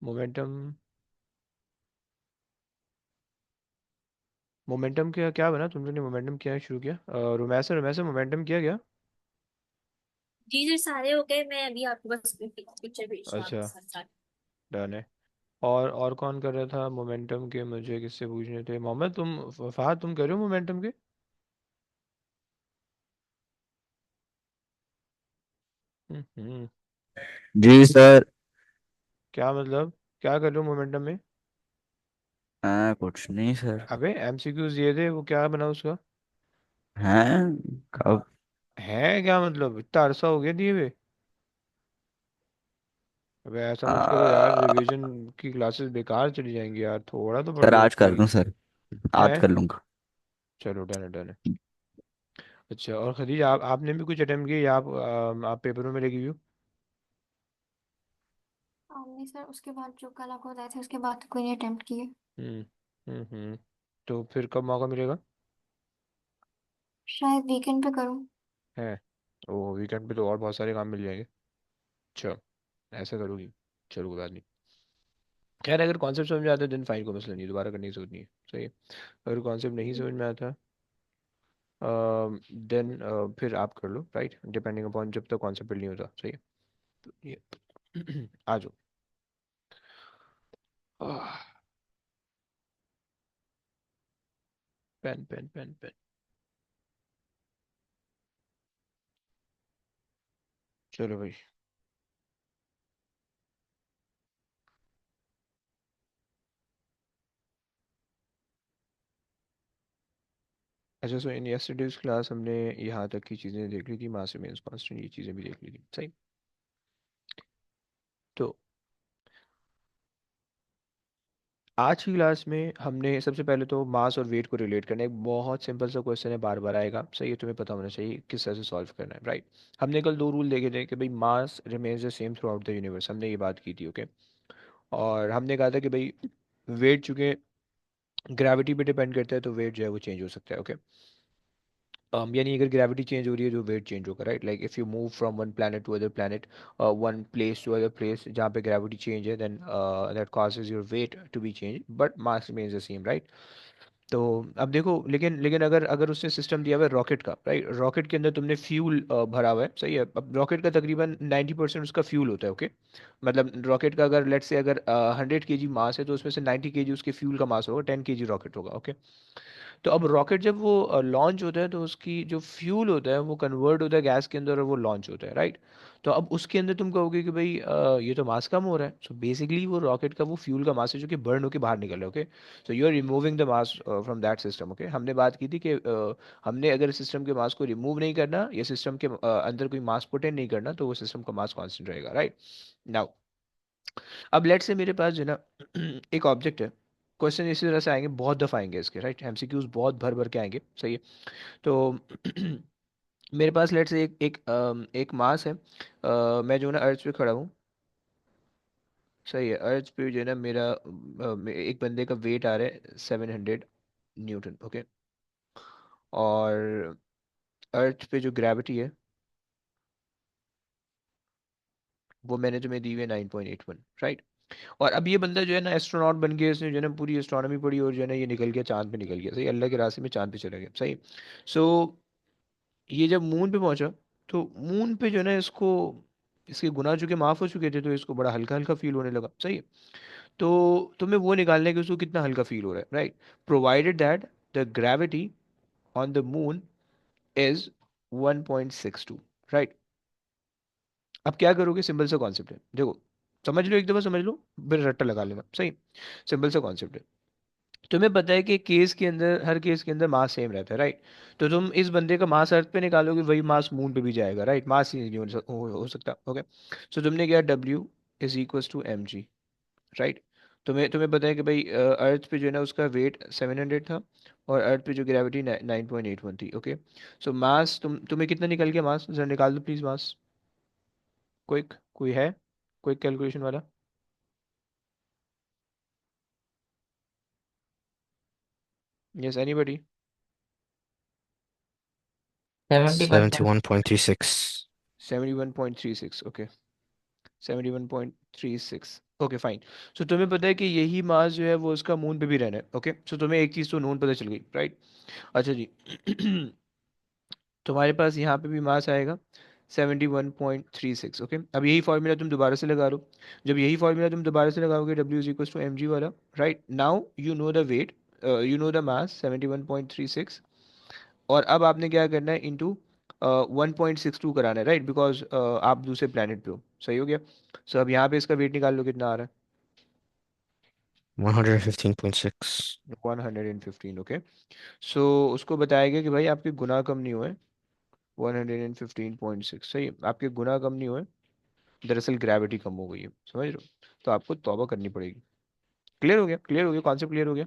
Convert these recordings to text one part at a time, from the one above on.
Momentum. Momentum क्या क्या बना, तुमने मोमेंटम क्या शुरू किया? रोमैस रोमैस मोमेंटम किया गया। जी जी, सारे हो गए। मैं अभी आपको बस पिक्चर भेज रहा हूँ अच्छा, साथ साथ। डन है। और कौन कर रहा था मोमेंटम के? मुझे किससे पूछने थे? मोहम्मद, तुम फहद तुम कर रहे हो मोमेंटम के? हम्म। जी सर। क्या मतलब? क्या कर रहे हो मोमेंटम में? कुछ नहीं सर। अबे एमसीक्यूज दिए थे, वो क्या बना उसका? हैं? कब? है क्या मतलब? इतना अरसा हो गया दिए हुए। अबे ऐसा मत करो यार, आ, रिवीजन की क्लासेस बेकार चली जाएंगी यार, थोड़ा तो पढ़ सर लो आज बच्चे कर की। दूं सर। है। आज कर लूंगा। चलो डन है, डन है। अच्छा, और खदीज, आप आपने भी कुछ अटेम्प्ट किया या आप पेपरों में लगी हुई हो? नहीं सर, उसके बाद जो कल आपको बताए थे उसके बाद तो कोई नहीं अटेम्प्ट किए। हम्म। तो फिर कब मौका मिलेगा? शायद वीकेंड पे करूँ। है। ओ, वीकेंड पे तो और बहुत सारे काम मिल जाएंगे। अच्छा, ऐसा करोगी? चलो कोई बात नहीं। खैर, अगर कॉन्सेप्ट समझ में आता है देन फाइन, को मसला नहीं, दोबारा करने की जरूरत नहीं है। सही है। अगर कॉन्सेप्ट नहीं समझ में आता देन फिर आप कर लो, राइट, डिपेंडिंग अपॉन जब तक कॉन्सेप्ट बिल्ड नहीं होता। सही है। तो ये आ जाओ। Pen pen pen pen. चलो भाई। अच्छा, सो इन यस्टरडेज क्लास हमने यहाँ तक की चीज़ें देख ली थी, मास रिमेन्स कांस्टेंट, ये चीज़ें भी देख ली थी। सही। तो आज की क्लास में हमने सबसे पहले तो मास और वेट को रिलेट करना है। एक बहुत सिंपल सा क्वेश्चन है, बार बार आएगा। सही है, तुम्हें पता होना चाहिए किस तरह से सॉल्व करना है, राइट। हमने कल दो रूल देखे थे कि भाई मास remains the same through out the universe, हमने ये बात की थी, ओके। और हमने कहा था कि भाई वेट चूंकि ग्रेविटी पे डिपेंड करता है तो वेट जो है वो चेंज हो सकता है, ओके। यानी अगर ग्रेविटी चेंज हो रही है तो वेट चेंज होगा, right. Like if you move from one planet to other planet, one place to other place, जहाँ पे ग्रेविटी चेंज है, then that causes your weight to be change, but mass remains the same, right. तो अब देखो, लेकिन लेकिन अगर अगर उसने सिस्टम दिया हुआ है रॉकेट का, राइट, रॉकेट के अंदर तुमने फ्यूल भरा हुआ है, सही है। अब रॉकेट का तकरीबन 90% उसका फ्यूल होता है, ओके। मतलब रॉकेट का अगर लेट्स से अगर 100 केजी मास है तो उसमें से 90 केजी उसके फ्यूल का मास होगा, 10 केजी रॉकेट होगा, ओके। तो अब रॉकेट जब वो लॉन्च होता है तो उसकी जो फ्यूल होता है वो कन्वर्ट होता है गैस के अंदर और वो लॉन्च होता है, राइट। तो अब उसके अंदर तुम कहोगे कि भाई ये तो मास कम हो रहा है। सो बेसिकली वो रॉकेट का वो फ्यूल का मास है जो कि बर्न होकर बाहर निकल रहा है, okay. So you are removing the mass from that system, okay. हमने बात की थी कि हमने अगर सिस्टम के मास को रिमूव नहीं करना या सिस्टम के अंदर कोई मास पुट इन नहीं करना तो वो सिस्टम का मास कांस्टेंट रहेगा, राइट। नाउ, अब लेट से मेरे पास जो है ना एक ऑब्जेक्ट है। क्वेश्चन इसी तरह से आएंगे, बहुत दफ़ा आएंगे इसके, राइट। एमसीक्यूज बहुत भर भर के आएंगे, सही है। तो मेरे पास लेट से एक मास है। मैं जो है ना अर्थ पे खड़ा हूँ, सही है। अर्थ पे जो है ना मेरा एक बंदे का वेट आ रहा है 700 न्यूटन, ओके। और अर्थ पे जो ग्रेविटी है वो मैंने तुम्हें दी हुई है 9.81, राइट। और अब ये बंदा जो है ना एस्ट्रोनॉट बन गया, इसने जो है ना पूरी एस्ट्रोनॉमी पढ़ी और जो है ना ये निकल गया चांद पे, निकल गया, सही, अल्लाह के रास्ते में चांद पे चला गया, सही। सो ये जब मून पे पहुंचा तो मून पे जो है ना इसको, इसके गुनाह चूंकि माफ़ हो चुके थे तो इसको बड़ा हल्का हल्का फील होने लगा, सही है। तो तुम्हें वो निकालना है कि उसको कितना हल्का फील हो रहा है, right. Provided that the gravity on the moon is 1.62, right. अब क्या करोगे? सिंपल सा कॉन्सेप्ट है, देखो, समझ लो, एक दफ़ा समझ लो, फिर रट्टा लगा लेना, सही। सिंपल सा कॉन्सेप्ट है। तुम्हें पता है कि केस के अंदर, हर केस के अंदर मास सेम रहता है, राइट। तो तुम इस बंदे का मास अर्थ पे निकालोगे, वही मास मून पे भी जाएगा, राइट। मास ही नहीं हो सकता, ओके। सो तुमने किया W is equals to M G, right. तुम्हें तुम्हें पता है कि भाई अर्थ पे जो है ना उसका वेट 700 था और अर्थ पे जो ग्रेविटी 9.81 थी, ओके। सो मास तुम्हें कितना निकल गया मास? जरा निकाल दो प्लीज मास। क्विक, कोई है? क्विक कैलकुलेशन वाला? Yes, anybody? 71 seventy point one point three six 71.36, okay. 71.36। Okay fine. So तुम्हें पता है कि यही मास जो है वो उसका मून पे भी रहना है। ओके सो तुम्हें एक चीज़ तो नोन पता चल गई, राइट। अच्छा जी। तुम्हारे पास यहाँ पे भी मास आएगा 71.36। ओके अब यही फॉर्मूला तुम दोबारा से लगा लो। जब यही फॉर्मूला तुम दोबारा से लगाओगे, W is equal to M G वाला, right. Now you know the weight, you know the mass 71.36। और अब आपने क्या करना है, इंटू 1.62 कराना है, राइट, बिकॉज आप दूसरे प्लेनेट पे हो। सही हो गया। सो अब यहाँ पे इसका वेट निकाल लो कितना आ रहा 115.6। है, 115। ओके सो उसको बताया गया कि भाई आपके गुना कम नहीं हुए, 115.6। सही है, आपके गुना कम नहीं हुए, दरअसल ग्रेविटी कम हो गई है, समझ रहे हो। तो आपको तौबा करनी पड़ेगी। क्लियर हो गया, क्लियर हो गया, कॉन्सेप्ट क्लियर हो गया।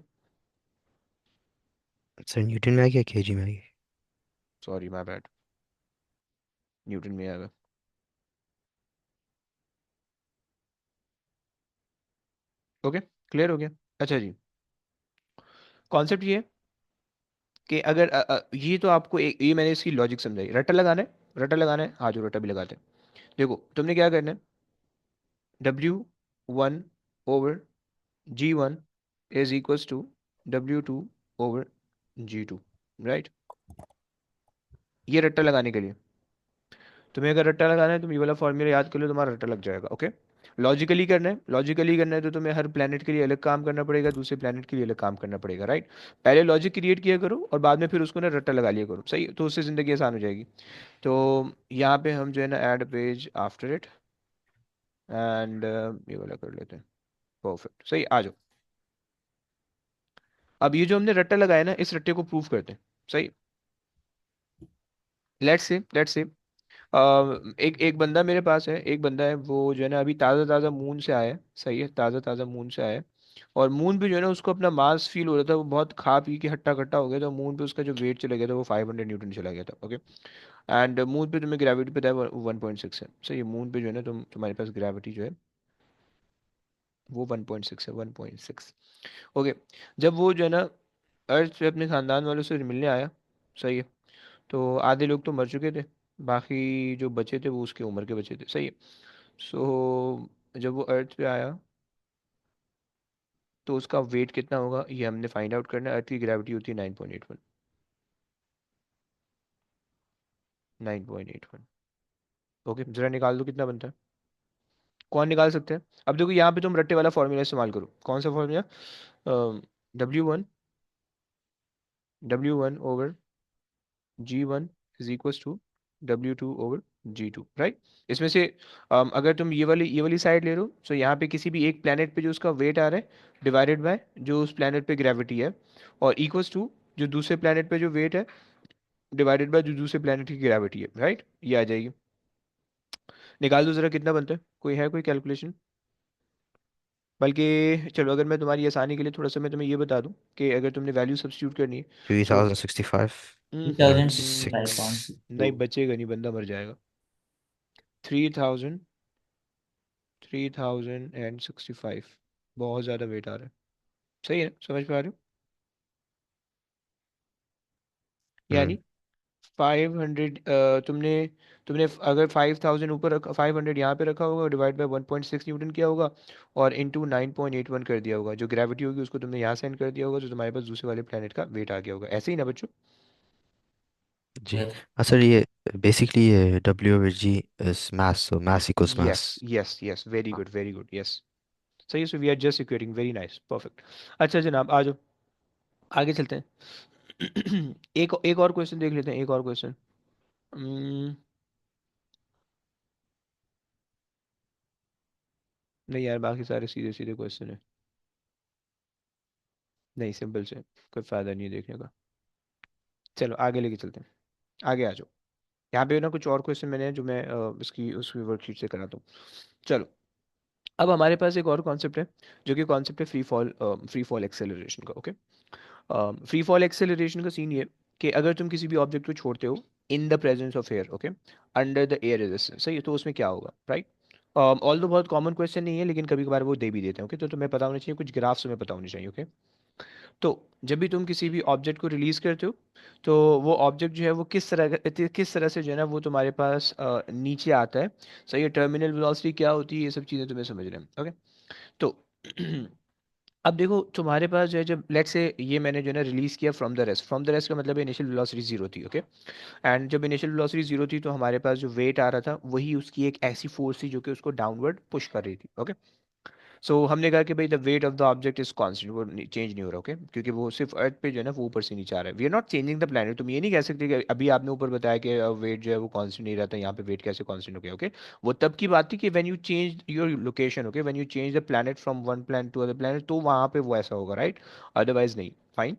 सर न्यूटन में आ गया, केजी में आ गया? सॉरी माय बैड, न्यूटन में आएगा। ओके क्लियर हो गया। अच्छा जी, कॉन्सेप्ट ये है कि अगर ये तो आपको ये मैंने इसकी लॉजिक समझाई। रट्टा लगाना है, रट्टा लगाना है, हाँ जो रट्टा भी लगाते हैं। देखो तुमने क्या करना है, W1 over G1 is equals to W2 over G2, right. ये रट्टा लगाने के लिए तुम्हें अगर रट्टा लगाना है, तुम ये वाला फॉर्मूला याद कर लो, तुम्हारा रट्टा लग जाएगा। ओके लॉजिकली करना है, लॉजिकली करना है तो तुम्हें हर प्लेनेट के लिए अलग काम करना पड़ेगा, दूसरे प्लेनेट के लिए अलग काम करना पड़ेगा, राइट। पहले लॉजिक क्रिएट किया करो और बाद में फिर उसको ना रट्टा लगा लिया करो, सही, तो उससे ज़िंदगी आसान हो जाएगी। तो यहाँ पे हम जो है ना add page after it, and ये वाला कर लेते हैं। परफेक्ट, सही, आ जाओ। अब ये जो हमने रट्टा लगाया ना, इस रट्टे को प्रूफ करते हैं, सही। लेट्स से एक एक बंदा मेरे पास है, एक बंदा है वो जो है ना अभी ताज़ा ताज़ा मून से आया है, सही है, ताज़ा ताज़ा मून से आया है। और मून पे जो है ना उसको अपना मास फील हो रहा था, वो बहुत खा पी के हट्टा कट्टा हो गया था, मून पे उसका जो वेट चला गया था वो 500 न्यूटन चला गया था। ओके एंड मून पे तुम्हें ग्रेविटी पता है 1.6 है, सही है। मून पे जो है ना तुम्हारे पास ग्रेविटी जो है वो 1.6 है, 1.6। ओके जब वो जो है ना अर्थ पे अपने ख़ानदान वालों से मिलने आया, सही है, तो आधे लोग तो मर चुके थे, बाकी जो बचे थे वो उसकी उम्र के बचे थे, सही है। सो जब वो अर्थ पे आया तो उसका वेट कितना होगा ये हमने फाइंड आउट करना है। अर्थ की ग्रेविटी होती है 9.81, 9.81। ओके जरा निकाल दो कितना बनता है, कौन निकाल सकते हैं। अब देखो यहाँ पे तुम रट्टे वाला फॉर्मूला इस्तेमाल करो। कौन सा formula, W1 G1 is equals to W2 right. इसमें से अगर तुम ये वाली साइड ले लो, तो यहाँ पे किसी भी एक प्लेनेट पे जो उसका वेट आ रहा है डिवाइडेड बाय जो उस प्लेनेट पे ग्रेविटी है, और इक्वल्स टू जो दूसरे प्लेनेट पे जो वेट है डिवाइडेड बाय जो दूसरे प्लेनेट की ग्रेविटी है, राइट। ये आ जाएगी। निकाल दो जरा कितना बनता है, कोई है कोई कैलकुलेशन। बल्कि चलो अगर मैं तुम्हारी आसानी के लिए थोड़ा सा मैं तुम्हें ये बता दूं कि अगर तुमने वैल्यू सब्स्टिट्यूट करनी है थ्री तो thousand sixty five three point thousand sixty five six point six नहीं टू बचेगा नहीं, बंदा मर जाएगा। 3,065, बहुत ज़्यादा वेट आ रहा है। सही है, समझ पा रहे हो। हम्म। यानी 500, तुमने तुमने अगर 5,000 ऊपर रखा, 500 यहाँ पे रखा होगा, डिवाइड बाय 1.6 न्यूटन किया होगा, और इंटू 9.81 कर दिया होगा, जो ग्रेविटी होगी उसको तुमने यहाँ सेंड कर दिया होगा, जो तुम्हारे पास दूसरे वाले प्लेनेट का वेट आ गया होगा। ऐसे ही ना बच्चों। जी। हाँ सर, ये बेसिकली ये W over G is mass, so mass equals yes mass. Yes yes, very good very good, yes. सही है, so we are just equating, very nice, perfect. अच्छा जनाब आ जाओ, आगे चलते हैं। एक और क्वेश्चन देख लेते हैं, एक और क्वेश्चन। नहीं यार बाकी सारे सीधे सीधे क्वेश्चन है, नहीं सिंपल से, कोई फायदा नहीं है देखने का। चलो आगे लेके चलते हैं, आगे आ जाओ। यहाँ पे ना कुछ और क्वेश्चन मैंने हैं जो मैं इसकी उसकी वर्कशीट से कराता हूँ। चलो अब हमारे पास एक और कॉन्सेप्ट है, जो कि कॉन्सेप्ट है फ्री फॉल एक्सेलरेशन का। ओके फ्री फॉल एक्सेलरेशन का सीन ये कि अगर तुम किसी भी ऑब्जेक्ट को छोड़ते हो in the presence of air, okay, under the air resistance, सही है, तो उसमें क्या होगा, राइट। ऑल तो बहुत कॉमन क्वेश्चन नहीं है, लेकिन कभी कभार वो दे भी देते हैं। ओके तो तुम्हें पता होना चाहिए, कुछ ग्राफ्स तुम्हें पता होने चाहिए। ओके तो जब भी तुम किसी भी ऑब्जेक्ट को रिलीज करते हो, तो वो ऑब्जेक्ट जो है वो किस तरह से जो है ना वो तुम्हारे पास नीचे आता है। सही है, टर्मिनल वेलोसिटी क्या होती है, ये सब चीज़ें तुम्हें समझ रहे हैं। ओके। तो अब देखो तुम्हारे पास जो है, जब लेट से ये मैंने जो है ना रिलीज किया फ्रॉम द रेस्ट का मतलब इनिशियल वेलोसिटी जीरो थी। ओके। एंड जब इनिशियल वेलोसिटी जीरो थी तो हमारे पास जो वेट आ रहा था वही उसकी एक ऐसी फोर्स थी जो कि उसको डाउनवर्ड पुश कर रही थी। ओके। सो हमने कहा कि भाई the wait of the object is constant, वो चेंज नहीं हो रहा। ओके, क्योंकि वो सिर्फ अर्थ पे जो है ना वो ऊपर से नीचे आ रहा है। We are not changing the planet. तुम ये नहीं कह सकते कि अभी आपने ऊपर बताया कि वेट जो है वो कांस्टेंट नहीं रहता, यहाँ पे वेट कैसे कांस्टेंट हो गया। ओके, वो तब की बात थी कि when you change your location, okay, when you change the planet from one planet to other planet, तो वहाँ पे वो ऐसा होगा, राइट? अदरवाइज नहीं। फाइन।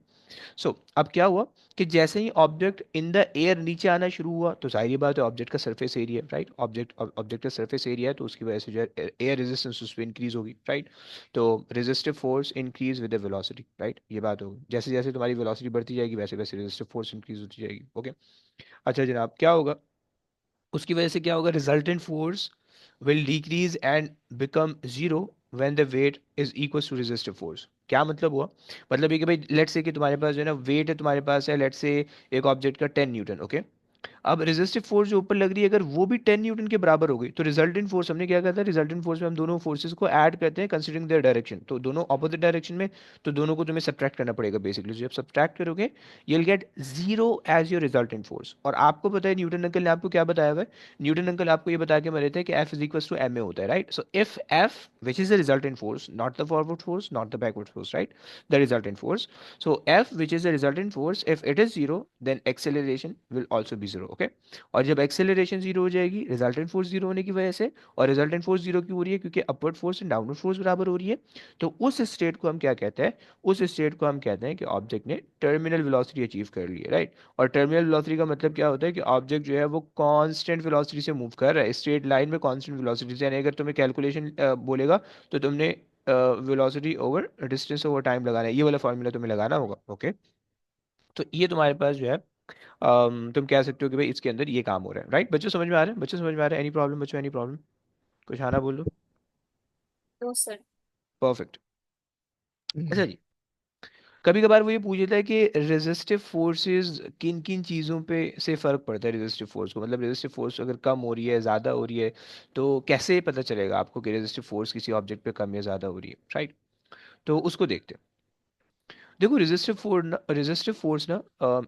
अब क्या हुआ कि जैसे ही ऑब्जेक्ट इन द एयर नीचे आना शुरू हुआ, तो जाहिर बात है ऑब्जेक्ट का सरफेस एरिया, राइट, ऑब्जेक्ट का सरफेस एरिया है, तो उसकी वजह से जो है एयर रेजिस्टेंस उस पर इंक्रीज होगी, राइट? तो resistive force increase with the velocity, right, ये बात होगी। जैसे जैसे तुम्हारी वेलोसिटी बढ़ती जाएगी वैसे वैसे रेजिस्टिव फोर्स इंक्रीज होती जाएगी। ओके। अच्छा जनाब, क्या होगा उसकी वजह से, क्या होगा, resultant force will decrease and become zero when the weight is equal to resistive force. क्या मतलब हुआ? मतलब ये कि भाई लेट्स से कि तुम्हारे पास जो है ना वेट है, तुम्हारे पास है लेट्स से एक ऑब्जेक्ट का 10 न्यूटन। ओके। अब रेजिस्टिव फोर्स जो ऊपर लग रही है अगर वो भी 10 न्यूटन के बराबर हो गई, तो रिजल्टेंट फोर्स हमने क्या कहा था, रिजल्टेंट फोर्स में हम दोनों फोर्सेस को ऐड करते हैं कंसीडरिंग देयर डायरेक्शन, तो दोनों ऑपोजिट डायरेक्शन में, तो दोनों को तुम्हें सब्ट्रैक्ट करना पड़ेगा बेसिकली। जब सब्ट्रैक्ट करोगे you will get zero as your resultant force. और आपको पता है न्यूटन अंकल ने आपको क्या बताया हुआ है? न्यूटन अंकल आपको ये बता के मरे थे कि F is equal to M A होता है, right? So if F which is the resultant force, not the forward force, not the backward force, right, the resultant force, so f which is the resultant force, if it is zero then acceleration will also be zero. Okay, और जब acceleration zero हो जाएगी resultant force zero होने की वजह से, और resultant force zero क्यों हो रही है? क्योंकि upward force and downward force बराबर हो रही है। तो उस स्टेट को हम क्या कहते हैं? उस स्टेट को हम कहते हैं कि ऑब्जेक्ट ने टर्मिनल वेलोसिटी अचीव कर ली है, राइट? और टर्मिनल वेलोसिटी का मतलब क्या होता है कि ऑब्जेक्ट जो है वो कांस्टेंट वेलोसिटी से मूव कर रहा है, स्ट्रेट लाइन में कांस्टेंट वेलोसिटी से। यानी अगर तुम्हें कैलकुलेशन बोलेगा तो तुमने velocity over distance over time लगाना है, ये वाला फॉर्मूला तुम्हें लगाना होगा। ओके। तो ये तुम्हारे पास जो है तुम कह सकते हो कि भाई इसके अंदर ये काम हो रहा है, राइट? बच्चों समझ में आ रहा है? बच्चों समझ में आ रहा है? एनी प्रॉब्लम बच्चों, एनी प्रॉब्लम? कुछ आना बोलो। तो सर। परफेक्ट। अच्छा हम्म। जी, कभी कभार वो ये पूछ लेता है कि रेजिस्टिव फोर्सेस किन किन चीज़ों पे से फ़र्क पड़ता है रेजिस्टिव फोर्स को, मतलब रेजिस्टिव फोर्स अगर कम हो रही है ज़्यादा हो रही है, तो कैसे पता चलेगा आपको कि रेजिस्टिव फोर्स किसी ऑब्जेक्ट पे कम या ज़्यादा हो रही है, राइट? तो उसको देखते हैं। देखो रेजिस्टिव फोर्स ना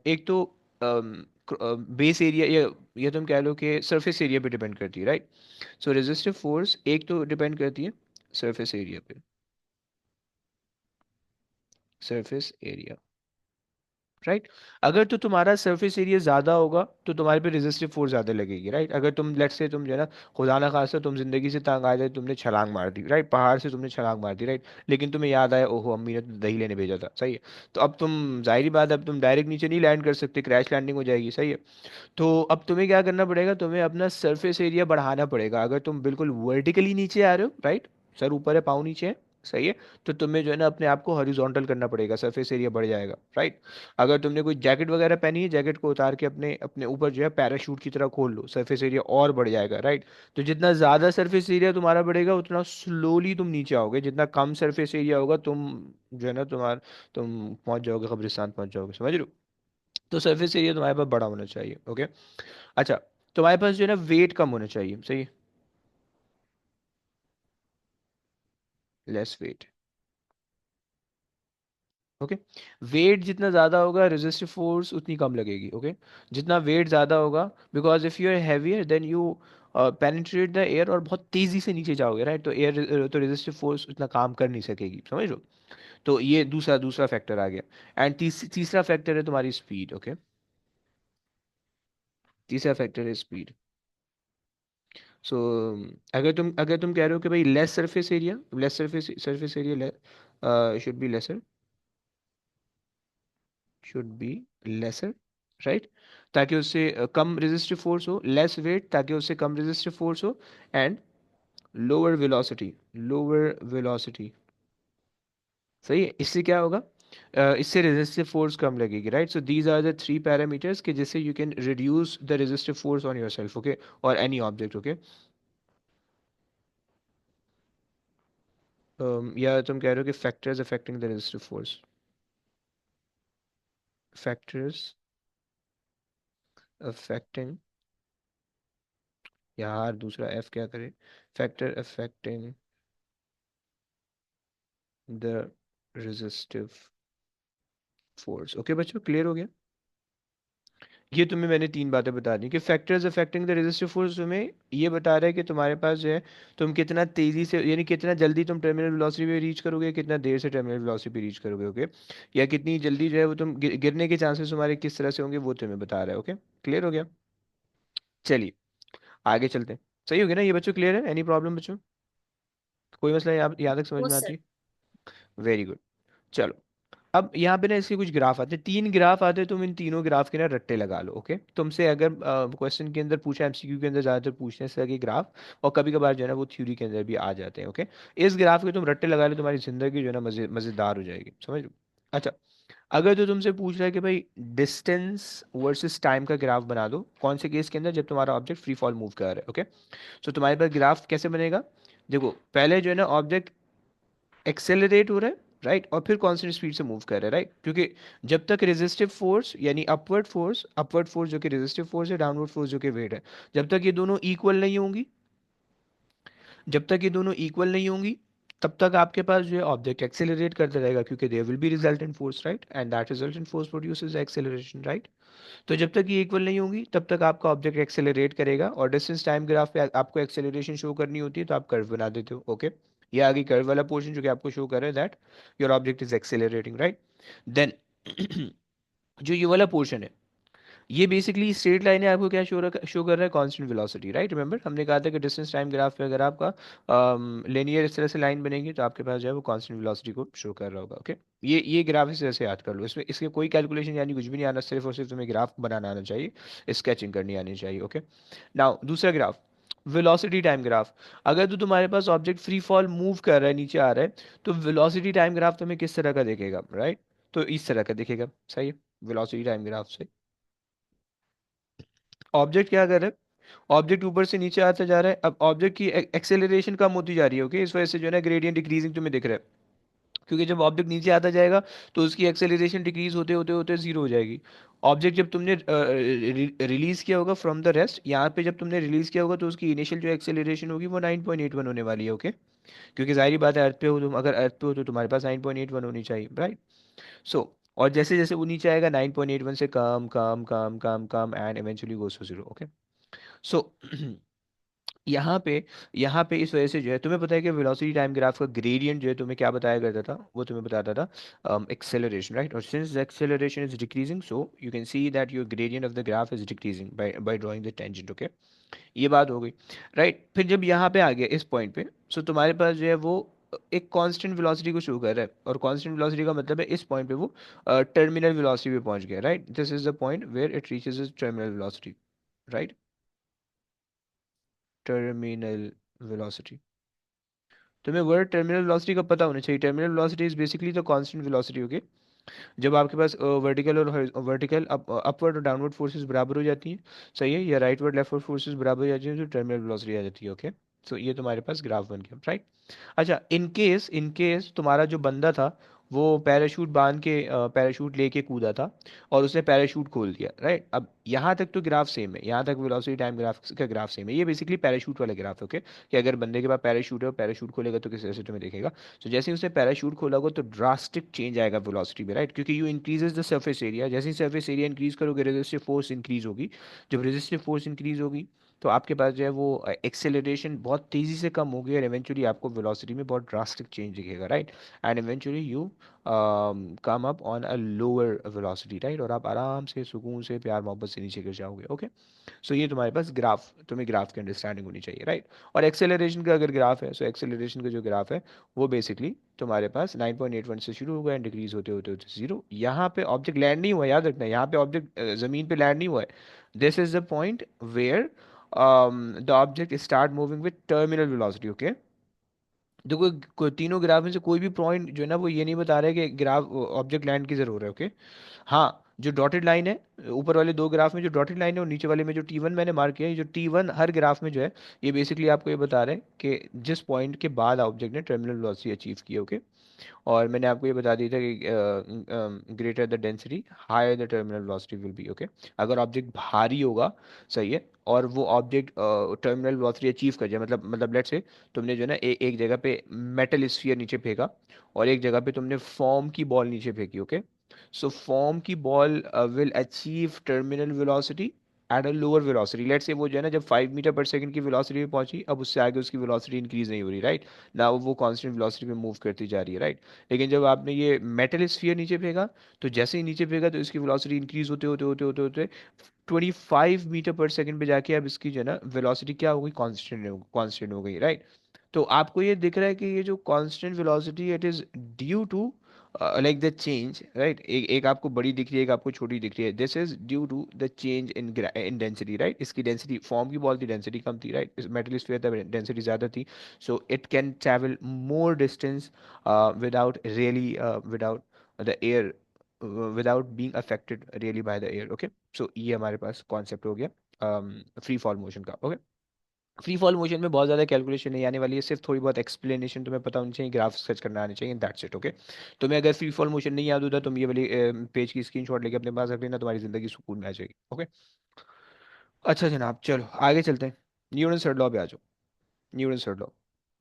एक तो बेस एरिया या तुम कह लो कि सरफेस एरिया पे डिपेंड करती है, राइट? सो रेजिस्टिव फोर्स एक तो डिपेंड करती है सरफेस एरिया पे, सरफेस एरिया, राइट? अगर तो तुम्हारा सरफेस एरिया ज़्यादा होगा तो तुम्हारे पे रेजिस्टिव फोर्स ज़्यादा लगेगी, राइट? अगर तुम लेट्स से तुम जो है ना, खुदा ना खास्ता तुम जिंदगी से तंग आ जाए, तुमने छलांग मार दी, राइट, पहाड़ से तुमने छलांग मार दी, राइट, लेकिन तुम्हें याद आया ओहो अम्मी ने तो दही लेने भेजा था, सही है, तो अब तुम जाहिर बात है अब तुम डायरेक्ट नीचे नहीं लैंड कर सकते, क्रैश लैंडिंग हो जाएगी, सही है। तो अब तुम्हें क्या करना पड़ेगा, तुम्हें अपना सरफेस एरिया बढ़ाना पड़ेगा। अगर तुम बिल्कुल वर्टिकली नीचे आ रहे हो, राइट, सर ऊपर है पाँव नीचे है, सही है, तो तुम्हें जो है ना अपने आप को हॉरिजॉन्टल करना पड़ेगा, सरफेस एरिया बढ़ जाएगा, राइट? अगर तुमने कोई जैकेट वगैरह पहनी है, जैकेट को उतार के अपने अपने ऊपर जो है पैराशूट की तरह खोल लो, सरफेस एरिया और बढ़ जाएगा, राइट? तो जितना ज़्यादा सरफेस एरिया तुम्हारा बढ़ेगा उतना स्लोली तुम नीचे आओगे, जितना कम सरफेस एरिया होगा तुम जो है ना तुम पहुंच जाओगे, कब्रिस्तान पहुंच जाओगे, समझ रहे हो? तो सरफेस एरिया तुम्हारे पास बड़ा होना चाहिए। ओके। अच्छा, तुम्हारे पास जो है ना वेट कम होना चाहिए, सही है, लेस वेट। ओके। वेट जितना ज़्यादा होगा रेजिस्टिव फोर्स उतनी कम लगेगी। ओके। जितना वेट ज़्यादा होगा, because if you are heavier then you penetrate the air और बहुत तेज़ी से नीचे जाओगे, राइट? तो एयर तो रेजिस्टिव फोर्स उतना काम कर नहीं सकेगी, समझ लो। तो ये दूसरा दूसरा फैक्टर आ गया। एंड तीसरा फैक्टर है तुम्हारी स्पीड। ओके। तीसरा फैक्टर है स्पीड। सो अगर तुम कह रहे हो कि भाई less surface area, less surface area should be lesser, should be lesser, right, ताकि उससे कम रेजिस्टिव फोर्स हो, लेस वेट ताकि उससे कम रेजिस्टिव फोर्स हो, and lower velocity, lower velocity, सही है। इससे क्या होगा? इससे रेजिस्टिव फोर्स कम लगेगी, right? So these are the three parameters कि जिससे you can reduce the resistive force on yourself, okay, और एनी ऑब्जेक्ट। ओके। या तुम कह रहे हो कि factors affecting the resistive force. Factors affecting, यार दूसरा एफ क्या करे, factor affecting the resistive force. Okay बच्चों, क्लियर हो गया? ये तुम्हें मैंने तीन बातें बता दी कि factors affecting the resistive force तुम्हें ये बता रहा है कि तुम्हारे पास जो है तुम कितना तेजी से, यानी कितना जल्दी तुम टर्मिनल वेलोसिटी पे रीच करोगे, कितना देर से टर्मिनल वेलोसिटी पे रीच करोगे। ओके, या कितनी जल्दी जो है वो तुम गिरने के चांसेस तुम्हारे किस तरह से होंगे वो तुम्हें बता रहा है। ओके, क्लियर हो गया? चलिए आगे चलते हैं। सही हो गया ना ये बच्चों? क्लियर है? एनी प्रॉब्लम बच्चों? कोई मसला यहाँ तक समझ वो में सर। आती है? Very good. चलो, अब यहाँ पे ना इसके कुछ ग्राफ आते हैं, तीन ग्राफ आते हैं, तुम इन तीनों ग्राफ के ना रट्टे लगा लो। ओके, तुमसे अगर क्वेश्चन के अंदर पूछा, एमसीक्यू के अंदर ज़्यादातर पूछते हैं इस तरह के ग्राफ, और कभी कभार जो है ना वो थ्योरी के अंदर भी आ जाते हैं। ओके, इस ग्राफ के तुम रट्टे लगा लो, तुम्हारी जिंदगी जो है ना मज़ेदार हो जाएगी, समझ लो। अच्छा, अगर तो तुमसे पूछ रहा है कि भाई डिस्टेंस वर्सेस टाइम का ग्राफ बना दो, कौन से केस के अंदर? जब तुम्हारा ऑब्जेक्ट फ्री फॉल मूव कर रहा है। ओके, तो तुम्हारे पास ग्राफ कैसे बनेगा? देखो, पहले जो है ना ऑब्जेक्ट एक्सेलरेट हो रहा है, राइट, और फिर कांस्टेंट स्पीड से मूव कर रहा है, राइट, क्योंकि जब तक रेजिस्टिव फोर्स यानी अपवर्ड फोर्स जो कि रेजिस्टिव फोर्स है, डाउनवर्ड फोर्स जो कि वेट है, जब तक ये दोनों इक्वल नहीं होंगी, जब तक ये दोनों इक्वल नहीं होंगी, तब तक आपके पास जो है ऑब्जेक्ट एक्सेलरेट करता रहेगा, क्योंकि there will be resultant force, right, and that resultant force produces acceleration, right. तो जब तक ये इक्वल नहीं होंगी तब तक आपका ऑब्जेक्ट एक्सेलरेट करेगा, और डिस्टेंस टाइम ग्राफ पे आपको एक्सेलरेशन शो करनी होती है तो आप कर्व बना देते हो। ओके, ये आगे कर्व वाला पोर्शन जो कि आपको शो कर रहा है that your object is accelerating, right. Then जो ये वाला पोर्शन है, ये बेसिकली स्ट्रेट लाइन है, आपको क्या शो कर रहा है? Constant velocity, right. रिमेंबर हमने कहा था कि डिस्टेंस टाइम ग्राफ पे अगर आपका लिनियर इस तरह से लाइन बनेगी तो आपके पास जो है वो कांस्टेंट वेलोसिटी को शो कर रहा होगा। ओके, ये ग्राफ इस तरह से याद कर लो, इसमें इसके कोई कैलकुलेशन यानी कुछ भी नहीं आना, सिर्फ और सिर्फ तुम्हें ग्राफ बनाना आना चाहिए, स्केचिंग करनी आनी चाहिए। ओके, नाउ दूसरा ग्राफ, वेलोसिटी टाइम ग्राफ। अगर तो तुम्हारे पास ऑब्जेक्ट फ्री फॉल मूव कर रहा है, नीचे आ रहा है, तो वेलोसिटी टाइम ग्राफ तुम्हें किस तरह का दिखेगा? राइट, तो इस तरह का दिखेगा, सही है। वेलोसिटी टाइम ग्राफ से ऑब्जेक्ट क्या कर रहा है? ऑब्जेक्ट ऊपर से नीचे आता जा रहा है, अब ऑब्जेक्ट की एक्सेलरेशन कम होती जा रही है। ओके, इस वजह से जो है ना ग्रेडियंट डिक्रीजिंग तुम्हें दिख रहा है, क्योंकि जब ऑब्जेक्ट नीचे आता जाएगा तो उसकी एक्सेलरेशन डिक्रीज होते होते होते जीरो हो जाएगी। ऑब्जेक्ट जब तुमने रिलीज किया होगा फ्रॉम द रेस्ट, यहाँ पे जब तुमने रिलीज किया होगा तो उसकी इनिशियल जो एक्सेलरेशन होगी वो 9.81 होने वाली है। ओके, क्योंकि जाहिर बात है अर्थ पे हो तुम, अगर अर्थ पे हो तो तुम्हारे पास 9.81 होनी चाहिए, राइट। सो और जैसे जैसे वो नीचे आएगा 9.81 से कम कम कम कम कम and eventually goes to zero. Okay, so यहाँ पे यहाँ पे इस वजह से जो है तुम्हें पता है कि वेलोसिटी टाइम ग्राफ का ग्रेडियंट जो है तुम्हें क्या बताया करता था? वो तुम्हें बताता था एक्सेलरेशन, राइट। और since the acceleration is decreasing, so you can see that your gradient of the graph is decreasing by drawing the tangent. Okay, ये बात हो गई, राइट। फिर जब यहाँ पे आ गया इस पॉइंट पे, सो तुम्हारे पास जो है वो एक कांस्टेंट वेलोसिटी को शो कर रहा है, और कांस्टेंट वेलोसिटी का मतलब है इस पॉइंट पे वो टर्मिनल वेलोसिटी पे पहुंच गया, right. This is the point where it reaches is terminal velocity, right, terminal velocity. तुम्हें वर्ड टर्मिनल वेलोसिटी का पता होना चाहिए। Terminal velocity is basically the constant velocity. Okay, जब आपके पास वर्टिकल और वर्टिकल अपवर्ड और डाउनवर्ड फोर्सेस बराबर हो जाती हैं, सही है, या राइटवर्ड लेफ्टवर्ड फोर्सेस बराबर हो जाती हैं, तो टर्मिनल वेलोसिटी आ जाती है। ओके, सो ये तुम्हारे पास ग्राफ बन गया, राइट। अच्छा, इन केस तुम्हारा जो बंदा था वो पैराशूट बांध के पैराशूट लेके कूदा था और उसने पैराशूट खोल दिया, राइट। अब यहाँ तक तो ग्राफ सेम है, यहाँ तक वेलोसिटी टाइम ग्राफ का ग्राफ सेम है, ये बेसिकली पैराशूट वाला ग्राफ है। ओके, कि अगर बंदे के पास पैराशूट है और पैराशूट खोलेगा तो किस तरह से तुम्हें देखेगा? तो जैसे ही उसने पैराशूट खोला होगा तो ड्रास्टिक चेंज आएगा वेलोसिटी में, राइट, क्योंकि you increases the surface area. जैसे ही सरफेस एरिया इंक्रीज करोगे रेजिस्टिव फोर्स इंक्रीज होगी, जब रेजिस्टिव फोर्स इंक्रीज होगी तो आपके पास जो है वो एक्सेलरेशन बहुत तेज़ी से कम होगी, और इवेंचुअली आपको वेलोसिटी में बहुत ड्रास्टिक चेंज दिखेगा, right. And eventually you come up on a lower velocity, right, और आप आराम से सुकून से प्यार मोहब्बत से नीचे गिर जाओगे। ओके, सो ये तुम्हारे पास ग्राफ, तुम्हें ग्राफ की अंडरस्टैंडिंग होनी चाहिए, राइट। और एक्सेलरेशन का अगर ग्राफ है, सो एक्सेलरेशन का जो ग्राफ है वो बेसिकली तुम्हारे पास 9.81 से शुरू होगा एंड डिक्रीज होते होते होते जीरो। यहाँ पे ऑब्जेक्ट लैंड नहीं हुआ, याद रखना, यहाँ पे ऑब्जेक्ट ज़मीन पे लैंड नहीं हुआ है। This is the point where the object start moving with terminal velocity. Okay, देखो तीनों ग्राफ में से कोई भी पॉइंट जो है ना वो ये नहीं बता रहा है कि ग्राफ ऑब्जेक्ट लैंड की जरूर है। ओके, हाँ, जो डॉटेड लाइन है ऊपर वाले दो ग्राफ में, जो डॉटेड लाइन है, और नीचे वाले में जो T1 मैंने मार्क किया है, ये जो T1 हर ग्राफ में जो है ये बेसिकली आपको ये बता रहे हैं कि जिस पॉइंट के बाद ऑब्जेक्ट ने टर्मिनल वेलोसिटी अचीव की है। ओके, और मैंने आपको ये बता दिया था कि greater the density higher the terminal velocity will be, okay. अगर ऑब्जेक्ट भारी होगा, सही है, और वो ऑब्जेक्ट टर्मिनल वेलोसिटी अचीव कर जाए, मतलब लेट्स से तुमने जो है ना एक जगह पे मेटल स्फीयर नीचे फेंका, और एक जगह पे तुमने फॉर्म की बॉल नीचे फेंकी, ओके। सो फॉर्म की ball will achieve terminal velocity at a lower velocity. Let's say वो जो है ना जब 5 मीटर पर सेकंड की वेलोसिटी पे पहुंची, अब उससे आगे उसकी वेलोसिटी इंक्रीज नहीं हो रही, राइट ना, वो कांस्टेंट वेलोसिटी पे मूव करती जा रही है, राइट। लेकिन जब आपने ये मेटल स्फीयर नीचे फेंका, तो जैसे ही नीचे फेंका तो इसकी वेलोसिटी इंक्रीज होते होते होते होते होते 25 मीटर पर सेकंड पे जाके अब इसकी जो है ना वेलोसिटी क्या हो गई, कांस्टेंट हो गई, राइट। तो आपको ये दिख रहा है कि ये जो constant velocity it is due to like the change, right. एक आपको बड़ी दिख रही है, एक आपको छोटी दिख रही है, this is due to the change in density, right. इसकी डेंसिटी, फॉर्म की बॉल की डेंसिटी कम थी, राइट, इस मेटल स्फीयर था डेंसिटी ज़्यादा थी। So it can travel more distance without really without the air, without being affected really by the air, okay. So ये हमारे पास कॉन्सेप्ट हो गया फ्री फॉल मोशन का, ओके। फ्री फॉल मोशन में बहुत ज़्यादा कैलकुलेशन नहीं आने वाली है, सिर्फ थोड़ी बहुत एक्सप्लेनेशन तुम्हें पता होनी चाहिए, ग्राफ स्केच करना आने चाहिए, दैट्स इट, ओके। तुम्हें अगर फ्री फॉल मोशन नहीं याद होता, तुम ये वाली पेज की स्क्रीनशॉट लेके अपने पास रख लेना, तुम्हारी ज़िंदगी सुकून में आ जाएगी, ओके। अच्छा जनाब, चलो आगे चलते हैं। न्यूटन थर्ड लॉ पे आ जाओ। न्यूटन थर्ड लॉ,